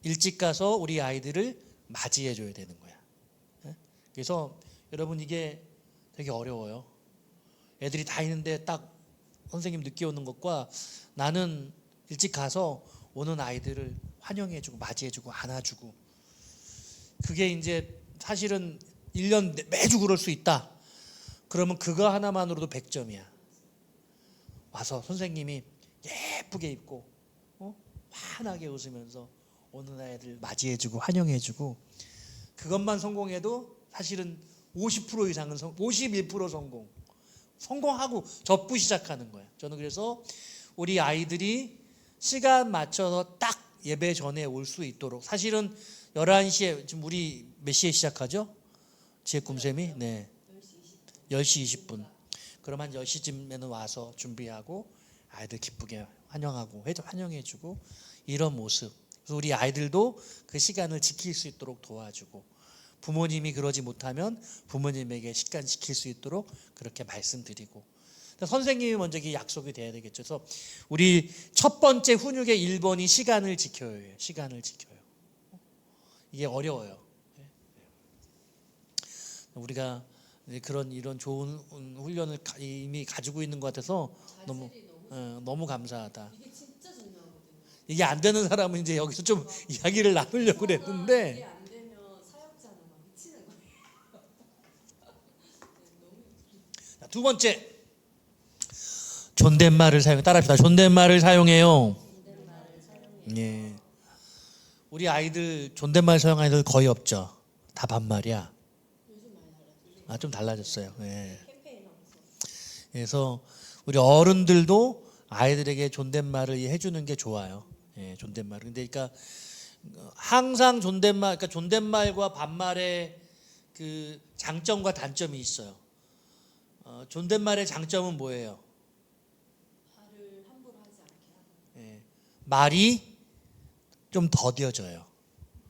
일찍 가서 우리 아이들을 맞이해 줘야 되는 거야. 예? 그래서 여러분 이게 되게 어려워요. 애들이 다 있는데 딱 선생님 늦게 오는 것과 나는 일찍 가서 오는 아이들을 환영해주고 맞이해주고 안아주고, 그게 이제 사실은 1년 매주 그럴 수 있다. 그러면 그거 하나만으로도 100점이야. 와서 선생님이 예쁘게 입고 환하게 웃으면서 오는 아이들 맞이해주고 환영해주고, 그것만 성공해도 사실은 50% 이상은 51% 성공하고 접고 시작하는 거예요. 저는 그래서 우리 아이들이 시간 맞춰서 딱 예배 전에 올 수 있도록, 사실은 11시에 지금 우리 몇 시에 시작하죠? 지혜 꿈쌤이? 네. 10시 20분. 그럼 한 10시쯤에는 와서 준비하고 아이들 기쁘게 환영해주고 이런 모습. 그래서 우리 아이들도 그 시간을 지킬 수 있도록 도와주고, 부모님이 그러지 못하면 부모님에게 시간 지킬 수 있도록 그렇게 말씀드리고, 선생님이 먼저 이게 약속이 돼야 되겠죠. 그래서 우리 첫 번째 훈육의 1번이 시간을 지켜요. 시간을 지켜요. 이게 어려워요. 우리가 이런 좋은 훈련을 이미 가지고 있는 것 같아서 너무 감사하다. 이게 진짜 중요하거든요. 이게 안 되는 사람은 이제 여기서 좀 이야기를 나누려고 이게 그랬는데, 안 되면 사역자는 막 미치는 거예요. 자, 두 번째, 존댓말을 따라합시다. 존댓말을 사용해요. 예. 우리 아이들 존댓말 사용하는 애들 거의 없죠. 다 반말이야. 요즘 많이 달라졌어요. 좀 달라졌어요. 예. 캠페인 하면서. 그래서 우리 어른들도 아이들에게 존댓말을 해주는 게 좋아요. 예, 존댓말. 근데 그러니까 항상 그러니까 존댓말과 반말의 그 장점과 단점이 있어요. 존댓말의 장점은 뭐예요? 말을 함부로 하지 않게 하는. 예, 말이 좀 더뎌져요.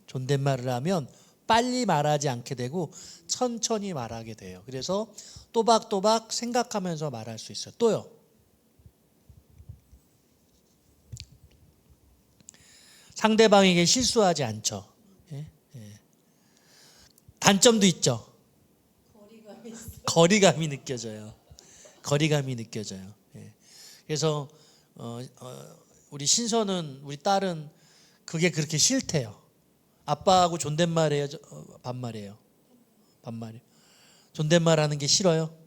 존댓말을 하면 빨리 말하지 않게 되고 천천히 말하게 돼요. 그래서 또박또박 생각하면서 말할 수 있어요. 또요. 상대방에게 실수하지 않죠. 예? 예. 단점도 있죠. 거리감이 있어. 거리감이 느껴져요. 거리감이 느껴져요. 예. 그래서 우리 신선은, 우리 딸은 그게 그렇게 싫대요. 아빠하고 존댓말해요, 반말해요? 반말이요. 존댓말하는 게 싫어요?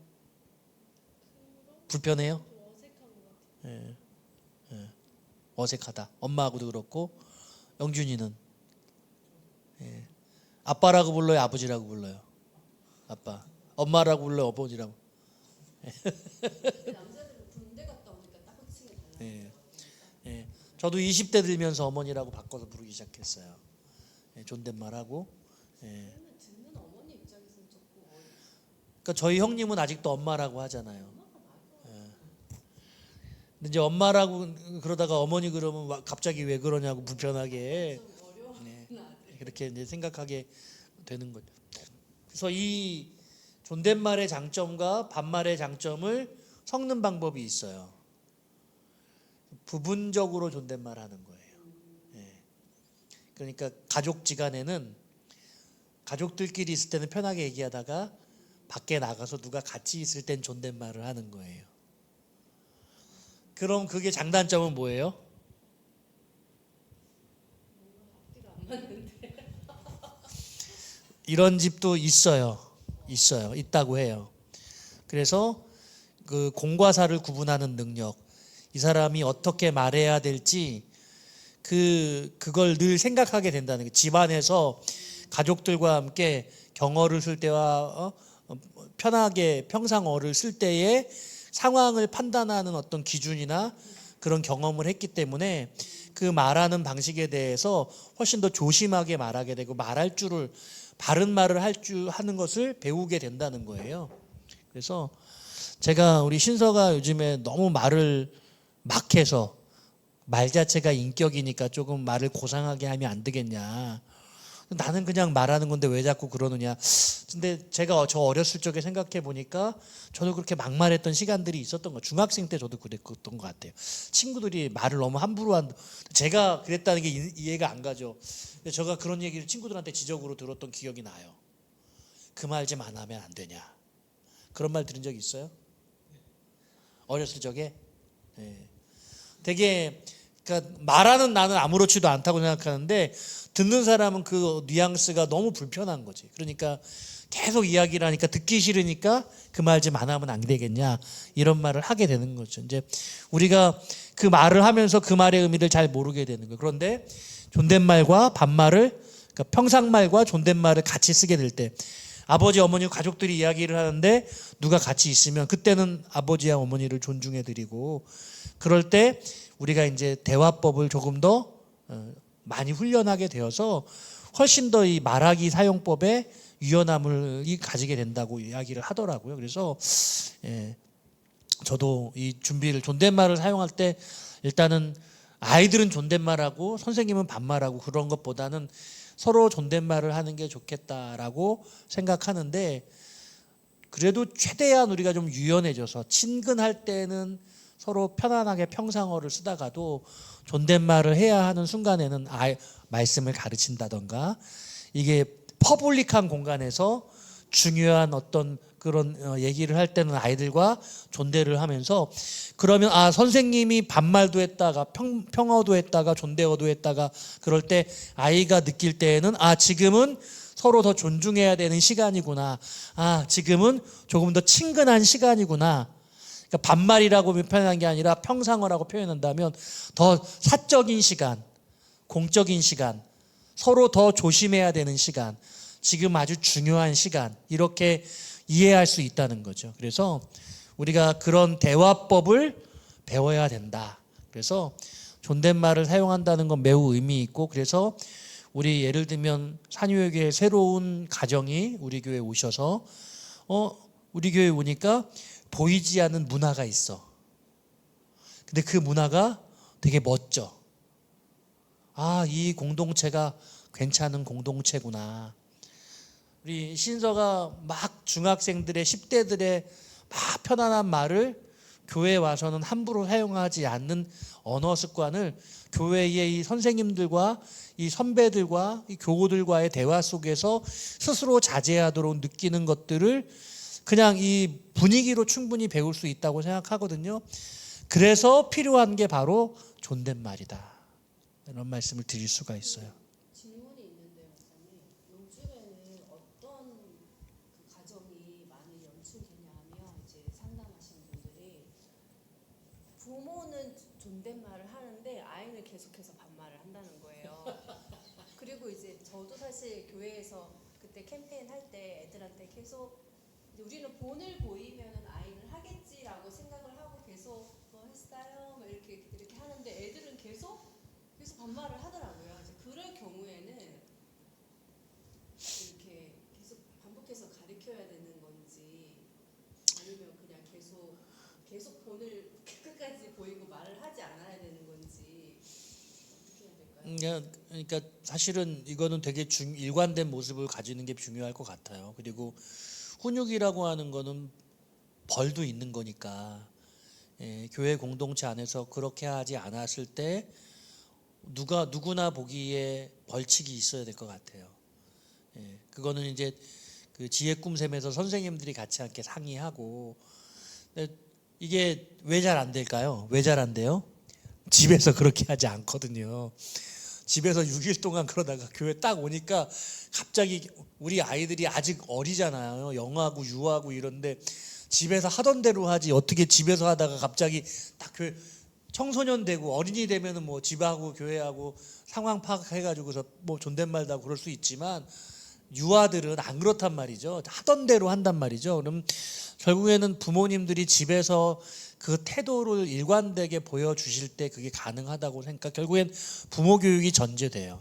불편해요? 어색한 것 같아요. 예. 예. 어색하다. 엄마하고도 그렇고. 영준이는 예. 아빠라고 불러요, 아버지라고 불러요? 아빠. 엄마라고 불러요, 아버지라고? 남자들은 군대 갔다 오니까 딱 호칭이 달라요. 예. 예. 저도 20대 들면서 어머니라고 바꿔서 부르기 시작했어요. 예. 존댓말하고. 예. 그러면 듣는 어머니 입장에서는 조금 그러니까 저희 형님은 아직도 엄마라고 하잖아요. 근데 이제 엄마라고 그러다가 어머니 그러면 갑자기 왜 그러냐고 불편하게, 좀 어려운 네, 아들. 그렇게 이제 생각하게 되는 거죠. 그래서 이 존댓말의 장점과 반말의 장점을 섞는 방법이 있어요. 부분적으로 존댓말하는 거예요. 예. 그러니까 가족지간에는 가족들끼리 있을 때는 편하게 얘기하다가 밖에 나가서 누가 같이 있을 땐 존댓말을 하는 거예요. 그럼 그게 장단점은 뭐예요? 앞뒤가 안 맞는데. 이런 집도 있어요. 있다고 해요. 그래서 그 공과 사를 구분하는 능력, 이 사람이 어떻게 말해야 될지 그걸 늘 생각하게 된다는 게, 집안에서 가족들과 함께 경어를 쓸 때와 편하게 평상어를 쓸 때에 상황을 판단하는 어떤 기준이나 그런 경험을 했기 때문에 그 말하는 방식에 대해서 훨씬 더 조심하게 말하게 되고 말할 줄을 바른 말을 하는 것을 배우게 된다는 거예요. 그래서 제가 우리 신서가 요즘에 너무 말을 막 해서 말 자체가 인격이니까 조금 말을 고상하게 하면 안 되겠냐. 나는 그냥 말하는 건데 왜 자꾸 그러느냐. 근데 제가 저 어렸을 적에 생각해 보니까 저도 그렇게 막말했던 시간들이 있었던 거. 중학생 때 저도 그랬던 것 같아요. 친구들이 말을 너무 함부로 제가 그랬다는 게 이해가 안 가죠. 근데 제가 그런 얘기를 친구들한테 지적으로 들었던 기억이 나요. 그 말 좀 안 하면 안 되냐. 그런 말 들은 적 있어요? 어렸을 적에? 네. 되게 그러니까 말하는 나는 아무렇지도 않다고 생각하는데 듣는 사람은 그 뉘앙스가 너무 불편한 거지. 그러니까 계속 이야기를 하니까 듣기 싫으니까 그 말 좀 안 하면 안 되겠냐 이런 말을 하게 되는 거죠. 이제 우리가 그 말을 하면서 그 말의 의미를 잘 모르게 되는 거예요. 그런데 존댓말과 반말을 그러니까 평상말과 존댓말을 같이 쓰게 될 때 아버지 어머니 가족들이 이야기를 하는데 누가 같이 있으면 그때는 아버지와 어머니를 존중해 드리고 그럴 때 우리가 이제 대화법을 조금 더 많이 훈련하게 되어서 훨씬 더 이 말하기 사용법에 유연함을 가지게 된다고 이야기를 하더라고요. 그래서 저도 이 준비를 존댓말을 사용할 때 일단은 아이들은 존댓말하고 선생님은 반말하고 그런 것보다는 서로 존댓말을 하는 게 좋겠다라고 생각하는데 그래도 최대한 우리가 좀 유연해져서 친근할 때는 서로 편안하게 평상어를 쓰다가도 존댓말을 해야 하는 순간에는 말씀을 가르친다던가 이게 퍼블릭한 공간에서 중요한 어떤 그런 얘기를 할 때는 아이들과 존대를 하면서 그러면 선생님이 반말도 했다가 평어도 했다가 존대어도 했다가 그럴 때 아이가 느낄 때에는 지금은 서로 더 존중해야 되는 시간이구나. 지금은 조금 더 친근한 시간이구나. 그러니까 반말이라고 표현한 게 아니라 평상어라고 표현한다면 더 사적인 시간, 공적인 시간, 서로 더 조심해야 되는 시간, 지금 아주 중요한 시간 이렇게 이해할 수 있다는 거죠. 그래서 우리가 그런 대화법을 배워야 된다. 그래서 존댓말을 사용한다는 건 매우 의미 있고 그래서 우리 예를 들면 산유교회 새로운 가정이 우리 교회에 오셔서 우리 교회에 오니까 보이지 않는 문화가 있어. 근데 그 문화가 되게 멋져. 이 공동체가 괜찮은 공동체구나. 우리 신서가 막 중학생들의 10대들의 막 편안한 말을 교회에 와서는 함부로 사용하지 않는 언어 습관을 교회의 이 선생님들과 이 선배들과 이 교우들과의 대화 속에서 스스로 자제하도록 느끼는 것들을 그냥 이 분위기로 충분히 배울 수 있다고 생각하거든요. 그래서 필요한 게 바로 존댓말이다. 이런 말씀을 드릴 수가 있어요. 질문이 있는데요, 목사님. 요즘에는 어떤 그 가정이 많이 연출되냐 하면 이제 상담하시는 분들이 부모는 존댓말을 하는데 아이는 계속해서 반말을 한다는 거예요. 그리고 이제 저도 사실 교회에서 그때 캠페인 할 때 애들한테 계속 우리는 본을 보이면은 아이는 하겠지라고 생각을 하고 계속 했어요. 뭐 이렇게 하는데 애들은 계속 반말을 하더라고요. 이제 그럴 경우에는 이렇게 계속 반복해서 가르쳐야 되는 건지 아니면 그냥 계속 본을 끝까지 보이고 말을 하지 않아야 되는 건지 어떻게 해야 될까요? 그러니까 사실은 이거는 되게 일관된 모습을 가지는 게 중요할 것 같아요. 그리고 훈육이라고 하는 거는 벌도 있는 거니까 교회 공동체 안에서 그렇게 하지 않았을 때 누구나 보기에 벌칙이 있어야 될 것 같아요. 그거는 이제 그 지혜 꿈샘에서 선생님들이 같이 함께 상의하고 이게 왜 잘 안 될까요? 왜 잘 안 돼요? 집에서 그렇게 하지 않거든요. 집에서 6일 동안 그러다가 교회 딱 오니까 갑자기 우리 아이들이 아직 어리잖아요. 영하고 유하고 이런데 집에서 하던 대로 하지 어떻게 집에서 하다가 갑자기 딱 교회 청소년 되고 어린이 되면은 뭐 집하고 교회하고 상황 파악해가지고서 뭐 존댓말도 하고 그럴 수 있지만 유아들은 안 그렇단 말이죠. 하던 대로 한단 말이죠. 그럼 결국에는 부모님들이 집에서 그 태도를 일관되게 보여주실 때 그게 가능하다고 생각. 결국엔 부모 교육이 전제돼요.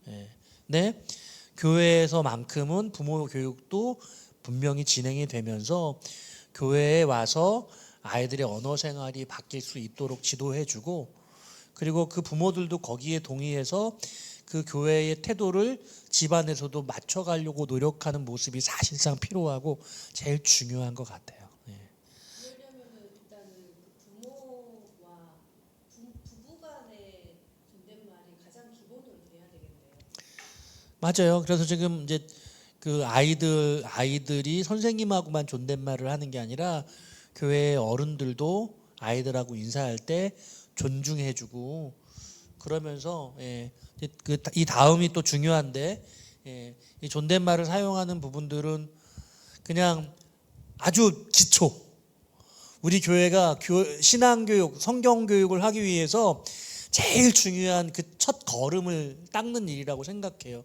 예. 네, 교회에서만큼은 부모 교육도 분명히 진행이 되면서 교회에 와서 아이들의 언어 생활이 바뀔 수 있도록 지도해주고, 그리고 그 부모들도 거기에 동의해서 그 교회의 태도를 집안에서도 맞춰가려고 노력하는 모습이 사실상 필요하고 제일 중요한 것 같아요. 예. 그러려면은 일단은 그 부모와 부부 간의 존댓말이 가장 기본으로 돼야 되겠네요. 맞아요. 그래서 지금 이제 그 아이들이 선생님하고만 존댓말을 하는 게 아니라 교회 어른들도 아이들하고 인사할 때 존중해주고 그러면서, 예, 이 다음이 또 중요한데, 예, 이 존댓말을 사용하는 부분들은 그냥 아주 기초. 우리 교회가 신앙교육, 성경교육을 하기 위해서 제일 중요한 그 첫 걸음을 닦는 일이라고 생각해요.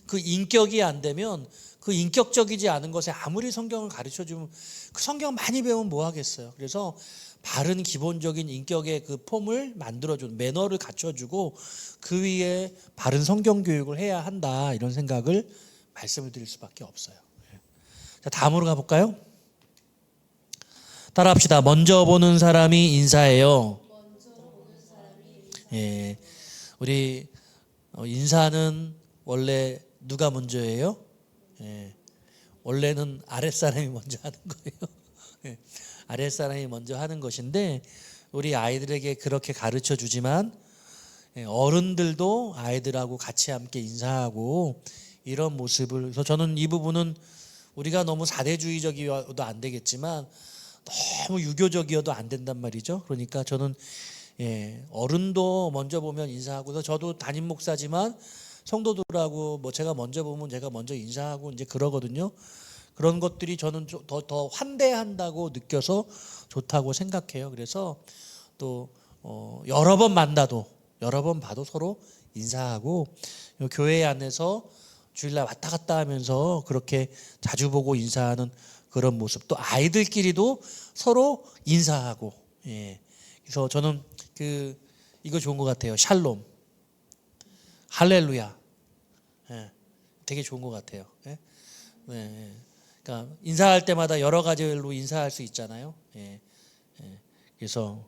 그 인격이 안 되면, 그 인격적이지 않은 것에 아무리 성경을 가르쳐주면 그 성경 많이 배우면 뭐 하겠어요. 그래서 바른 기본적인 인격의 그 폼을 만들어주는, 매너를 갖춰주고 그 위에 바른 성경 교육을 해야 한다, 이런 생각을 말씀을 드릴 수밖에 없어요. 자, 다음으로 가볼까요? 따라합시다. 먼저 보는 사람이 인사해요. 먼저 보는 사람이 예, 우리 인사는 원래 누가 먼저 해요? 예, 원래는 아랫사람이 먼저 하는 거예요. 예, 아랫사람이 먼저 하는 것인데 우리 아이들에게 그렇게 가르쳐 주지만, 예, 어른들도 아이들하고 같이 함께 인사하고 이런 모습을, 그래서 저는 이 부분은 우리가 너무 사대주의적이어도 안 되겠지만 너무 유교적이어도 안 된단 말이죠. 그러니까 저는, 예, 어른도 먼저 보면 인사하고, 그래서 저도 담임 목사지만 성도들하고 뭐 제가 먼저 보면 제가 먼저 인사하고 이제 그러거든요. 그런 것들이 저는 더 환대한다고 느껴서 좋다고 생각해요. 그래서 또 여러 번 봐도 서로 인사하고, 교회 안에서 주일날 왔다 갔다 하면서 그렇게 자주 보고 인사하는 그런 모습, 또 아이들끼리도 서로 인사하고, 예. 그래서 저는 이거 좋은 것 같아요. 샬롬, 할렐루야, 예. 되게 좋은 것 같아요. 예. 네. 그러니까 인사할 때마다 여러 가지로 인사할 수 있잖아요. 예. 예. 그래서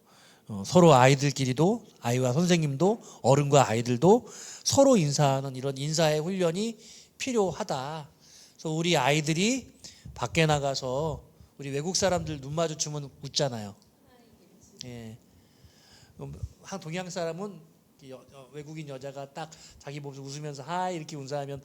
서로 아이들끼리도, 아이와 선생님도, 어른과 아이들도 서로 인사하는 이런 인사의 훈련이 필요하다. 그래서 우리 아이들이 밖에 나가서 우리 외국 사람들 눈 마주치면 웃잖아요. 예. 한 동양 사람은 외국인 여자가 딱 자기 보면서 웃으면서 하이 이렇게 인사하면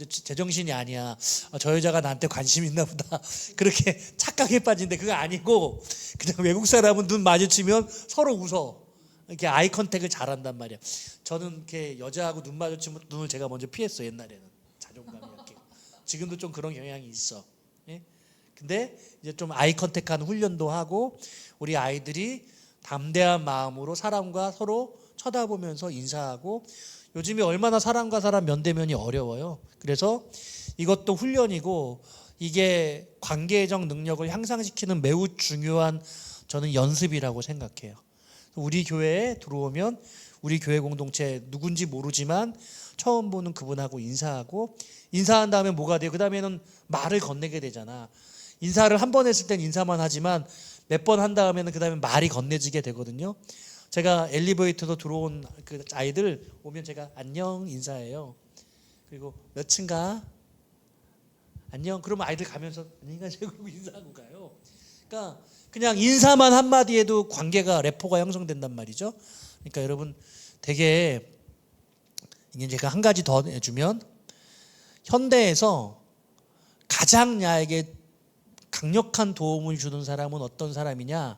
제정신이 아니야. 저 여자가 나한테 관심 있나 보다. 그렇게 착각에 빠진데 그거 아니고, 그냥 외국 사람은 눈 마주치면 서로 웃어. 이렇게 아이 컨택을 잘한단 말이야. 저는 이렇게 여자하고 눈 마주치면 눈을 제가 먼저 피했어, 옛날에는. 자존감이 이렇게. 지금도 좀 그런 경향이 있어. 예? 근데 이제 좀 아이 컨택하는 훈련도 하고, 우리 아이들이 담대한 마음으로 사람과 서로 쳐다보면서 인사하고, 요즘에 얼마나 사람과 사람 면대면이 어려워요. 그래서 이것도 훈련이고, 이게 관계적 능력을 향상시키는 매우 중요한, 저는 연습이라고 생각해요. 우리 교회에 들어오면 우리 교회 공동체 누군지 모르지만 처음 보는 그분하고 인사하고, 인사한 다음에 뭐가 돼요? 그 다음에는 말을 건네게 되잖아. 인사를 한 번 했을 땐 인사만 하지만 몇 번 한 다음에는 그 다음에 말이 건네지게 되거든요. 제가 엘리베이터로 들어온 그 아이들 오면 제가 안녕 인사해요. 그리고 몇 층가? 안녕. 그러면 아이들 가면서 안녕히 가세요 그러고 인사하고 가요. 그러니까 그냥 인사만 한마디 해도 관계가, 레포가 형성된단 말이죠. 그러니까 여러분, 되게, 이게 제가 한 가지 더 해주면, 현대에서 가장 나에게 강력한 도움을 주는 사람은 어떤 사람이냐?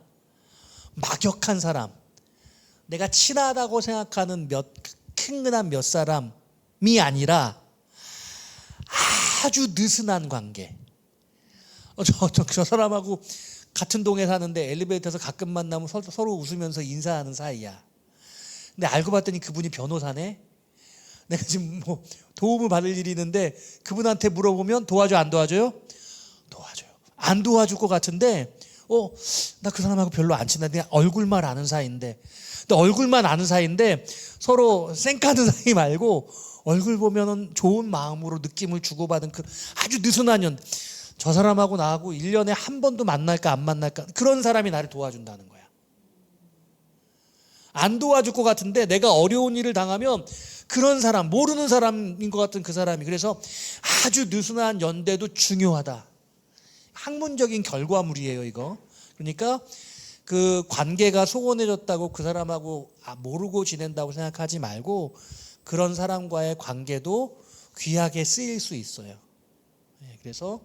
막역한 사람, 내가 친하다고 생각하는 큰근한 몇 사람이 아니라 아주 느슨한 관계. 저 사람하고 같은 동에 사는데 엘리베이터에서 가끔 만나면 서로 웃으면서 인사하는 사이야. 근데 알고 봤더니 그분이 변호사네. 내가 지금 뭐 도움을 받을 일이 있는데 그분한테 물어보면 도와줘 안 도와줘요? 도와줘요. 안 도와줄 것 같은데 나 그 사람하고 별로 안 친한데 그냥 얼굴만 아는 사이인데 근데 얼굴만 아는 사이인데 서로 쌩까는 사이 말고 얼굴 보면은 좋은 마음으로 느낌을 주고받은 그 아주 느슨한 연. 저 사람하고 나하고 1년에 한 번도 만날까 안 만날까 그런 사람이 나를 도와준다는 거야. 안 도와줄 것 같은데 내가 어려운 일을 당하면 그런 사람, 모르는 사람인 것 같은 그 사람이 그래서 아주 느슨한 연대도 중요하다. 학문적인 결과물이에요 이거. 그러니까 그 관계가 소원해졌다고 그 사람하고 모르고 지낸다고 생각하지 말고 그런 사람과의 관계도 귀하게 쓰일 수 있어요. 그래서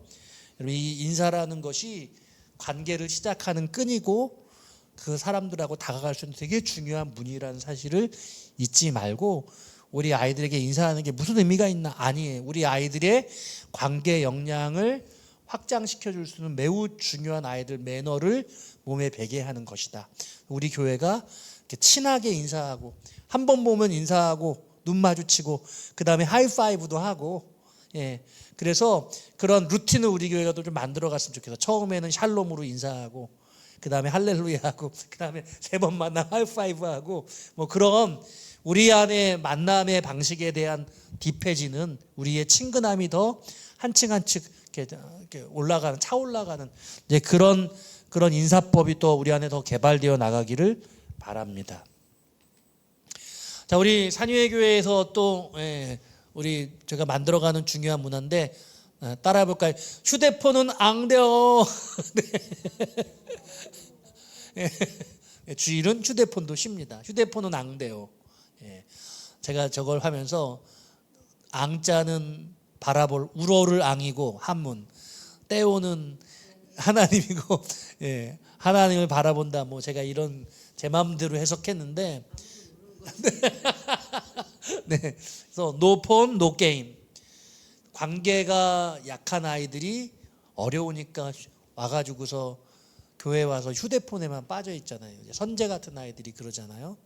이 인사라는 것이 관계를 시작하는 끈이고 그 사람들하고 다가갈 수 있는 되게 중요한 문이라는 사실을 잊지 말고 우리 아이들에게 인사하는 게 무슨 의미가 있나? 아니에요. 우리 아이들의 관계 역량을 확장시켜 줄 수 있는 매우 중요한 아이들 매너를 몸에 배게 하는 것이다. 우리 교회가 이렇게 친하게 인사하고 한 번 보면 인사하고 눈 마주치고 그 다음에 하이파이브도 하고 그래서 그런 루틴을 우리 교회가 좀 만들어 갔으면 좋겠어. 처음에는 샬롬으로 인사하고 그 다음에 할렐루야 하고 그 다음에 3번 만나면 하이파이브 하고 뭐 그런 우리 안에 만남의 방식에 대한 딥해지는 우리의 친근함이 더 한층 한층 이렇게 올라가는 차올라가는 이제 그런 인사법이 또 우리 안에 더 개발되어 나가기를 바랍니다. 자, 우리 산유회 교회에서 또 우리 제가 만들어가는 중요한 문화인데 따라해 볼까요? 휴대폰은 앙대어. 주일은 휴대폰도 쉽니다. 휴대폰은 앙대요. 제가 저걸 하면서 앙자는 바라볼 우러를 앙이고 한문 떼오는 하나님이고 하나님을 바라본다. 뭐 제가 이런 제 마음대로 해석했는데 네. 그래서 no phone, no game. 관계가 약한 아이들이 어려우니까 와가지고서 교회 와서 휴대폰에만 빠져 있잖아요. 선재 같은 아이들이 그러잖아요.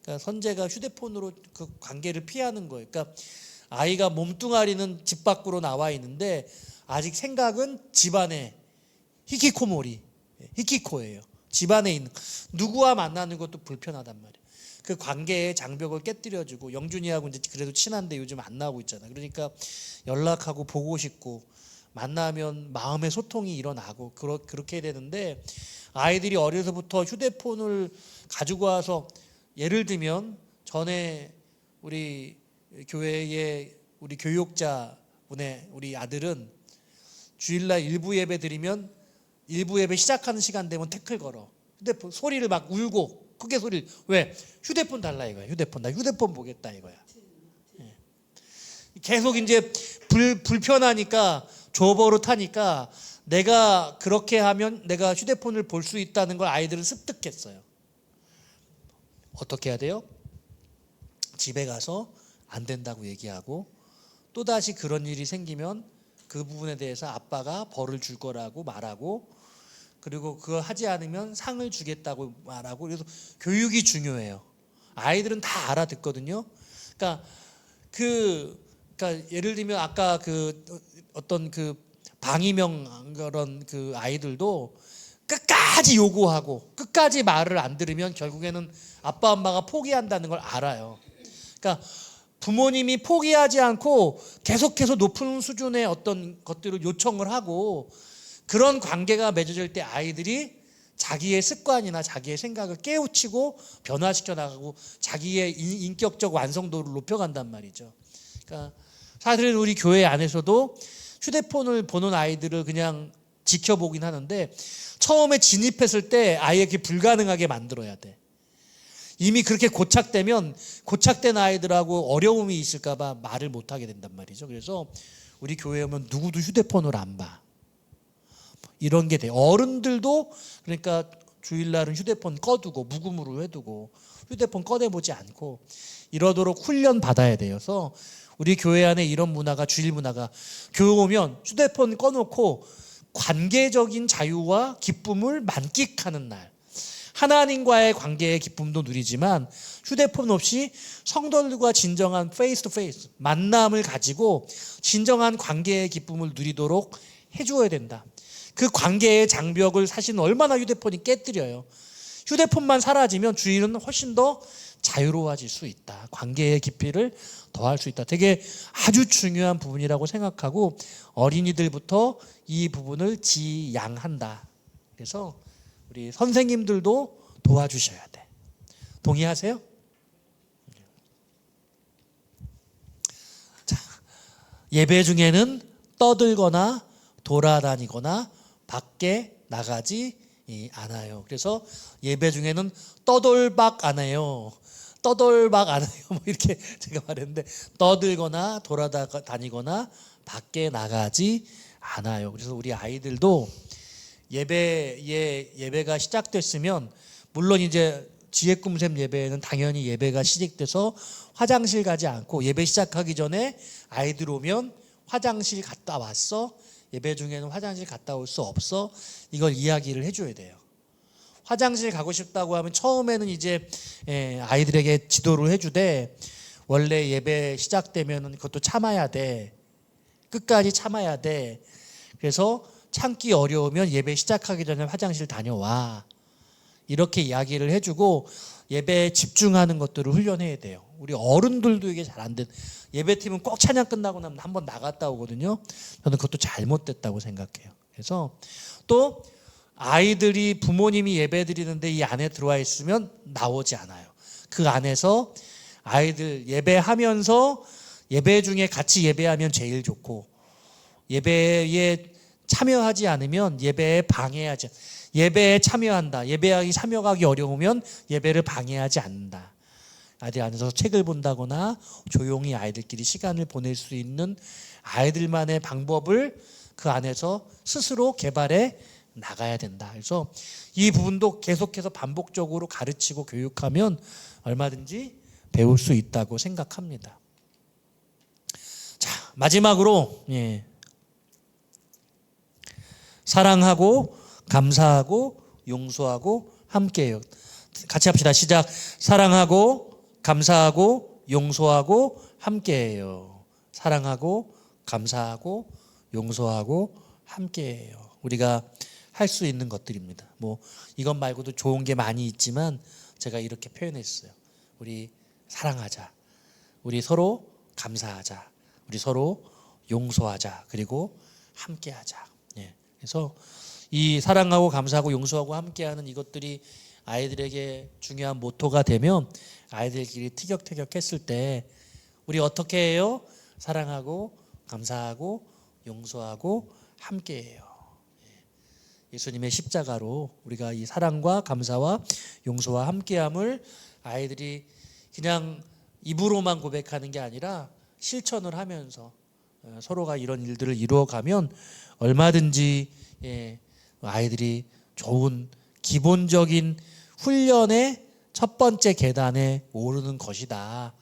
그러니까 선재가 휴대폰으로 그 관계를 피하는 거예요. 그러니까 아이가 몸뚱아리는 집 밖으로 나와 있는데 아직 생각은 집안에 히키코모리, 히키코예요. 집안에 있는 누구와 만나는 것도 불편하단 말이에요. 그 관계의 장벽을 깨뜨려주고 영준이하고 이제 그래도 친한데 요즘 안 나오고 있잖아. 그러니까 연락하고 보고 싶고 만나면 마음의 소통이 일어나고 그렇게 되는데 아이들이 어려서부터 휴대폰을 가지고 와서 예를 들면 전에 우리 교회의 우리 교육자분의 우리 아들은 주일날 일부 예배 드리면 일부 예배 시작하는 시간 되면 태클 걸어. 휴대폰 소리를 막 울고 크게 소리를 왜? 휴대폰 달라 이거야. 휴대폰 나 휴대폰 보겠다 이거야. 계속 이제 불편하니까 조버릇하니까 내가 그렇게 하면 내가 휴대폰을 볼 수 있다는 걸 아이들은 습득했어요. 어떻게 해야 돼요? 집에 가서 안 된다고 얘기하고 또다시 그런 일이 생기면 그 부분에 대해서 아빠가 벌을 줄 거라고 말하고 그리고 그거 하지 않으면 상을 주겠다고 말하고 그래서 교육이 중요해요. 아이들은 다 알아듣거든요. 그러니까 예를 들면 아까 그 어떤 그 방위명 그런 그 아이들도 끝까지 요구하고 끝까지 말을 안 들으면 결국에는 아빠 엄마가 포기한다는 걸 알아요. 그러니까 부모님이 포기하지 않고 계속해서 높은 수준의 어떤 것들을 요청을 하고 그런 관계가 맺어질 때 아이들이 자기의 습관이나 자기의 생각을 깨우치고 변화시켜 나가고 자기의 인격적 완성도를 높여간단 말이죠. 그러니까 사실은 우리 교회 안에서도 휴대폰을 보는 아이들을 그냥 지켜보긴 하는데 처음에 진입했을 때 아이에게 불가능하게 만들어야 돼. 이미 그렇게 고착되면 고착된 아이들하고 어려움이 있을까 봐 말을 못하게 된단 말이죠. 그래서 우리 교회에 오면 누구도 휴대폰을 안 봐. 이런 게 돼요. 어른들도 그러니까 주일날은 휴대폰 꺼두고 묵음으로 해두고 휴대폰 꺼내보지 않고 이러도록 훈련 받아야 돼서 우리 교회 안에 이런 문화가 주일 문화가 교회 오면 휴대폰 꺼놓고 관계적인 자유와 기쁨을 만끽하는 날 하나님과의 관계의 기쁨도 누리지만 휴대폰 없이 성도들과 진정한 페이스 투 페이스 만남을 가지고 진정한 관계의 기쁨을 누리도록 해주어야 된다. 그 관계의 장벽을 사실은 얼마나 휴대폰이 깨뜨려요. 휴대폰만 사라지면 주인은 훨씬 더 자유로워질 수 있다. 관계의 깊이를 더할 수 있다. 되게 아주 중요한 부분이라고 생각하고 어린이들부터 이 부분을 지양한다. 그래서 우리 선생님들도 도와주셔야 돼. 동의하세요? 자, 예배 중에는 떠들거나 돌아다니거나 밖에 나가지 않아요. 그래서 예배 중에는 떠돌박 안 해요. 떠돌박 안 해요. 뭐 이렇게 제가 말했는데 떠들거나 돌아다니거나 밖에 나가지 않아요. 그래서 우리 아이들도 예배가 시작됐으면 물론 이제 지혜꿈샘 예배는 당연히 예배가 시작돼서 화장실 가지 않고 예배 시작하기 전에 아이들 오면 화장실 갔다 왔어? 예배 중에는 화장실 갔다 올 수 없어? 이걸 이야기를 해줘야 돼요. 화장실 가고 싶다고 하면 처음에는 이제 아이들에게 지도를 해주되 원래 예배 시작되면 그것도 참아야 돼. 끝까지 참아야 돼. 그래서 참기 어려우면 예배 시작하기 전에 화장실 다녀와. 이렇게 이야기를 해주고 예배에 집중하는 것들을 훈련해야 돼요. 우리 어른들도 이게 잘 안 돼. 예배팀은 꼭 찬양 끝나고 나면 한번 나갔다 오거든요. 저는 그것도 잘못됐다고 생각해요. 그래서 또 아이들이 부모님이 예배 드리는데 이 안에 들어와 있으면 나오지 않아요. 그 안에서 아이들 예배하면서 예배 중에 같이 예배하면 제일 좋고 예배에 참여하지 않으면 예배에 방해하지 예배에 참여한다. 예배하기 참여하기 어려우면 예배를 방해하지 않는다. 아이들 안에서 책을 본다거나 조용히 아이들끼리 시간을 보낼 수 있는 아이들만의 방법을 그 안에서 스스로 개발해 나가야 된다. 그래서 이 부분도 계속해서 반복적으로 가르치고 교육하면 얼마든지 배울 수 있다고 생각합니다. 자, 마지막으로 사랑하고 감사하고 용서하고 함께해요. 같이 합시다. 시작. 사랑하고 감사하고 용서하고 함께해요. 사랑하고 감사하고 용서하고 함께해요. 우리가 할 수 있는 것들입니다. 뭐 이것 말고도 좋은 게 많이 있지만 제가 이렇게 표현했어요. 우리 사랑하자. 우리 서로 감사하자. 우리 서로 용서하자. 그리고 함께하자. 그래서 이 사랑하고 감사하고 용서하고 함께하는 이것들이 아이들에게 중요한 모토가 되면 아이들끼리 티격태격 했을 때 우리 어떻게 해요? 사랑하고 감사하고 용서하고 함께해요. 예수님의 십자가로 우리가 이 사랑과 감사와 용서와 함께함을 아이들이 그냥 입으로만 고백하는 게 아니라 실천을 하면서 서로가 이런 일들을 이루어가면 얼마든지 아이들이 좋은 기본적인 훈련의 첫 번째 계단에 오르는 것이다.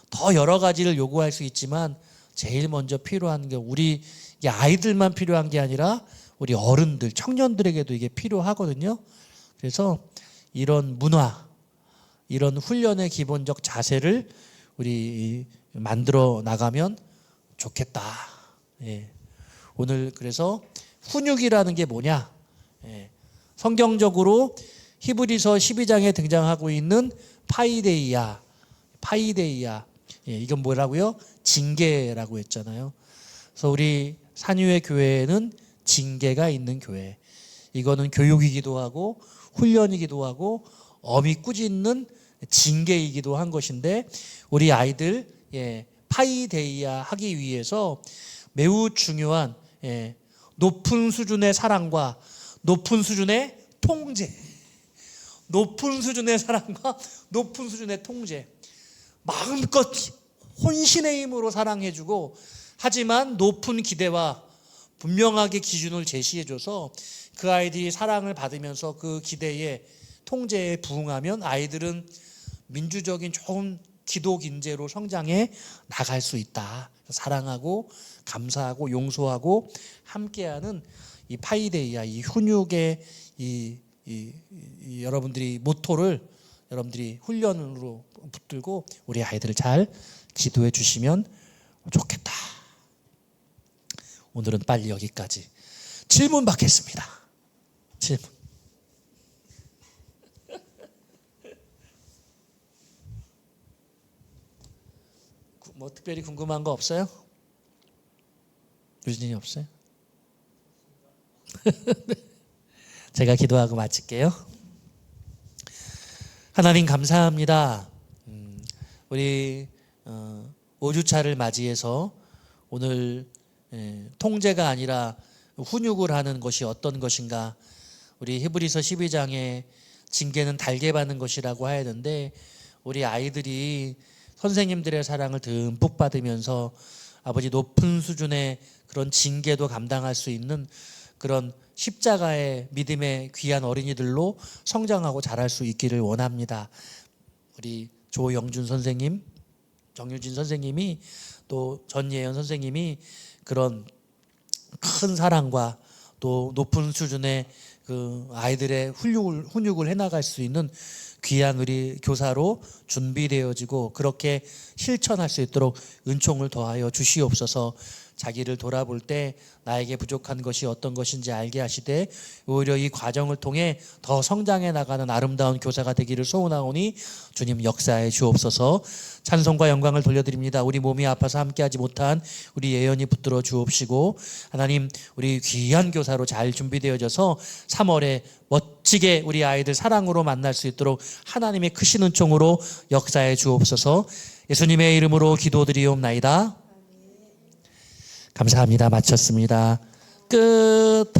더 여러 가지를 요구할 수 있지만 제일 먼저 필요한 게 우리 아이들만 필요한 게 아니라 우리 어른들, 청년들에게도 이게 필요하거든요. 그래서 이런 문화, 이런 훈련의 기본적 자세를 우리 만들어 나가면 좋겠다. 오늘 그래서 훈육이라는 게 뭐냐? 성경적으로 히브리서 12장에 등장하고 있는 파이데이아. 이건 뭐라고요? 징계라고 했잖아요. 그래서 우리 산유의 교회에는 징계가 있는 교회. 이거는 교육이기도 하고 훈련이기도 하고 엄히 꾸짖는 징계이기도 한 것인데 우리 아이들 파이데이아 하기 위해서 매우 중요한 높은 수준의 사랑과 높은 수준의 통제. 높은 수준의 사랑과 높은 수준의 통제. 마음껏 혼신의 힘으로 사랑해주고 하지만 높은 기대와 분명하게 기준을 제시해줘서 그 아이들이 사랑을 받으면서 그 기대에 통제에 부응하면 아이들은 민주적인 좋은 기독 인재로 성장해 나갈 수 있다. 사랑하고 감사하고 용서하고 함께하는 이 파이데이아, 이 훈육의 이 이 여러분들이 모토를 여러분들이 훈련으로 붙들고 우리 아이들을 잘 지도해 주시면 좋겠다. 오늘은 빨리 여기까지. 질문 받겠습니다. 질문. 뭐 특별히 궁금한 거 없어요? 유진이 없어요? 제가 기도하고 마칠게요. 하나님 감사합니다. 우리 5주차를 맞이해서 오늘 통제가 아니라 훈육을 하는 것이 어떤 것인가. 우리 히브리서 12장에 징계는 달게 받는 것이라고 하였는데 우리 아이들이 선생님들의 사랑을 듬뿍 받으면서 아버지 높은 수준의 그런 징계도 감당할 수 있는 그런 십자가의 믿음의 귀한 어린이들로 성장하고 자랄 수 있기를 원합니다. 우리 조영준 선생님, 정유진 선생님이 또 전예연 선생님이 그런 큰 사랑과 또 높은 수준의 그 아이들의 훈육을 해나갈 수 있는 귀한 우리 교사로 준비되어지고 그렇게 실천할 수 있도록 은총을 더하여 주시옵소서. 자기를 돌아볼 때 나에게 부족한 것이 어떤 것인지 알게 하시되 오히려 이 과정을 통해 더 성장해 나가는 아름다운 교사가 되기를 소원하오니 주님 역사해 주옵소서. 찬송과 영광을 돌려드립니다. 우리 몸이 아파서 함께하지 못한 우리 예언이 붙들어 주옵시고 하나님 우리 귀한 교사로 잘 준비되어져서 3월에 멋지게 우리 아이들 사랑으로 만날 수 있도록 하나님의 크신 은총으로 역사해 주옵소서. 예수님의 이름으로 기도드리옵나이다. 감사합니다. 마쳤습니다. 끝.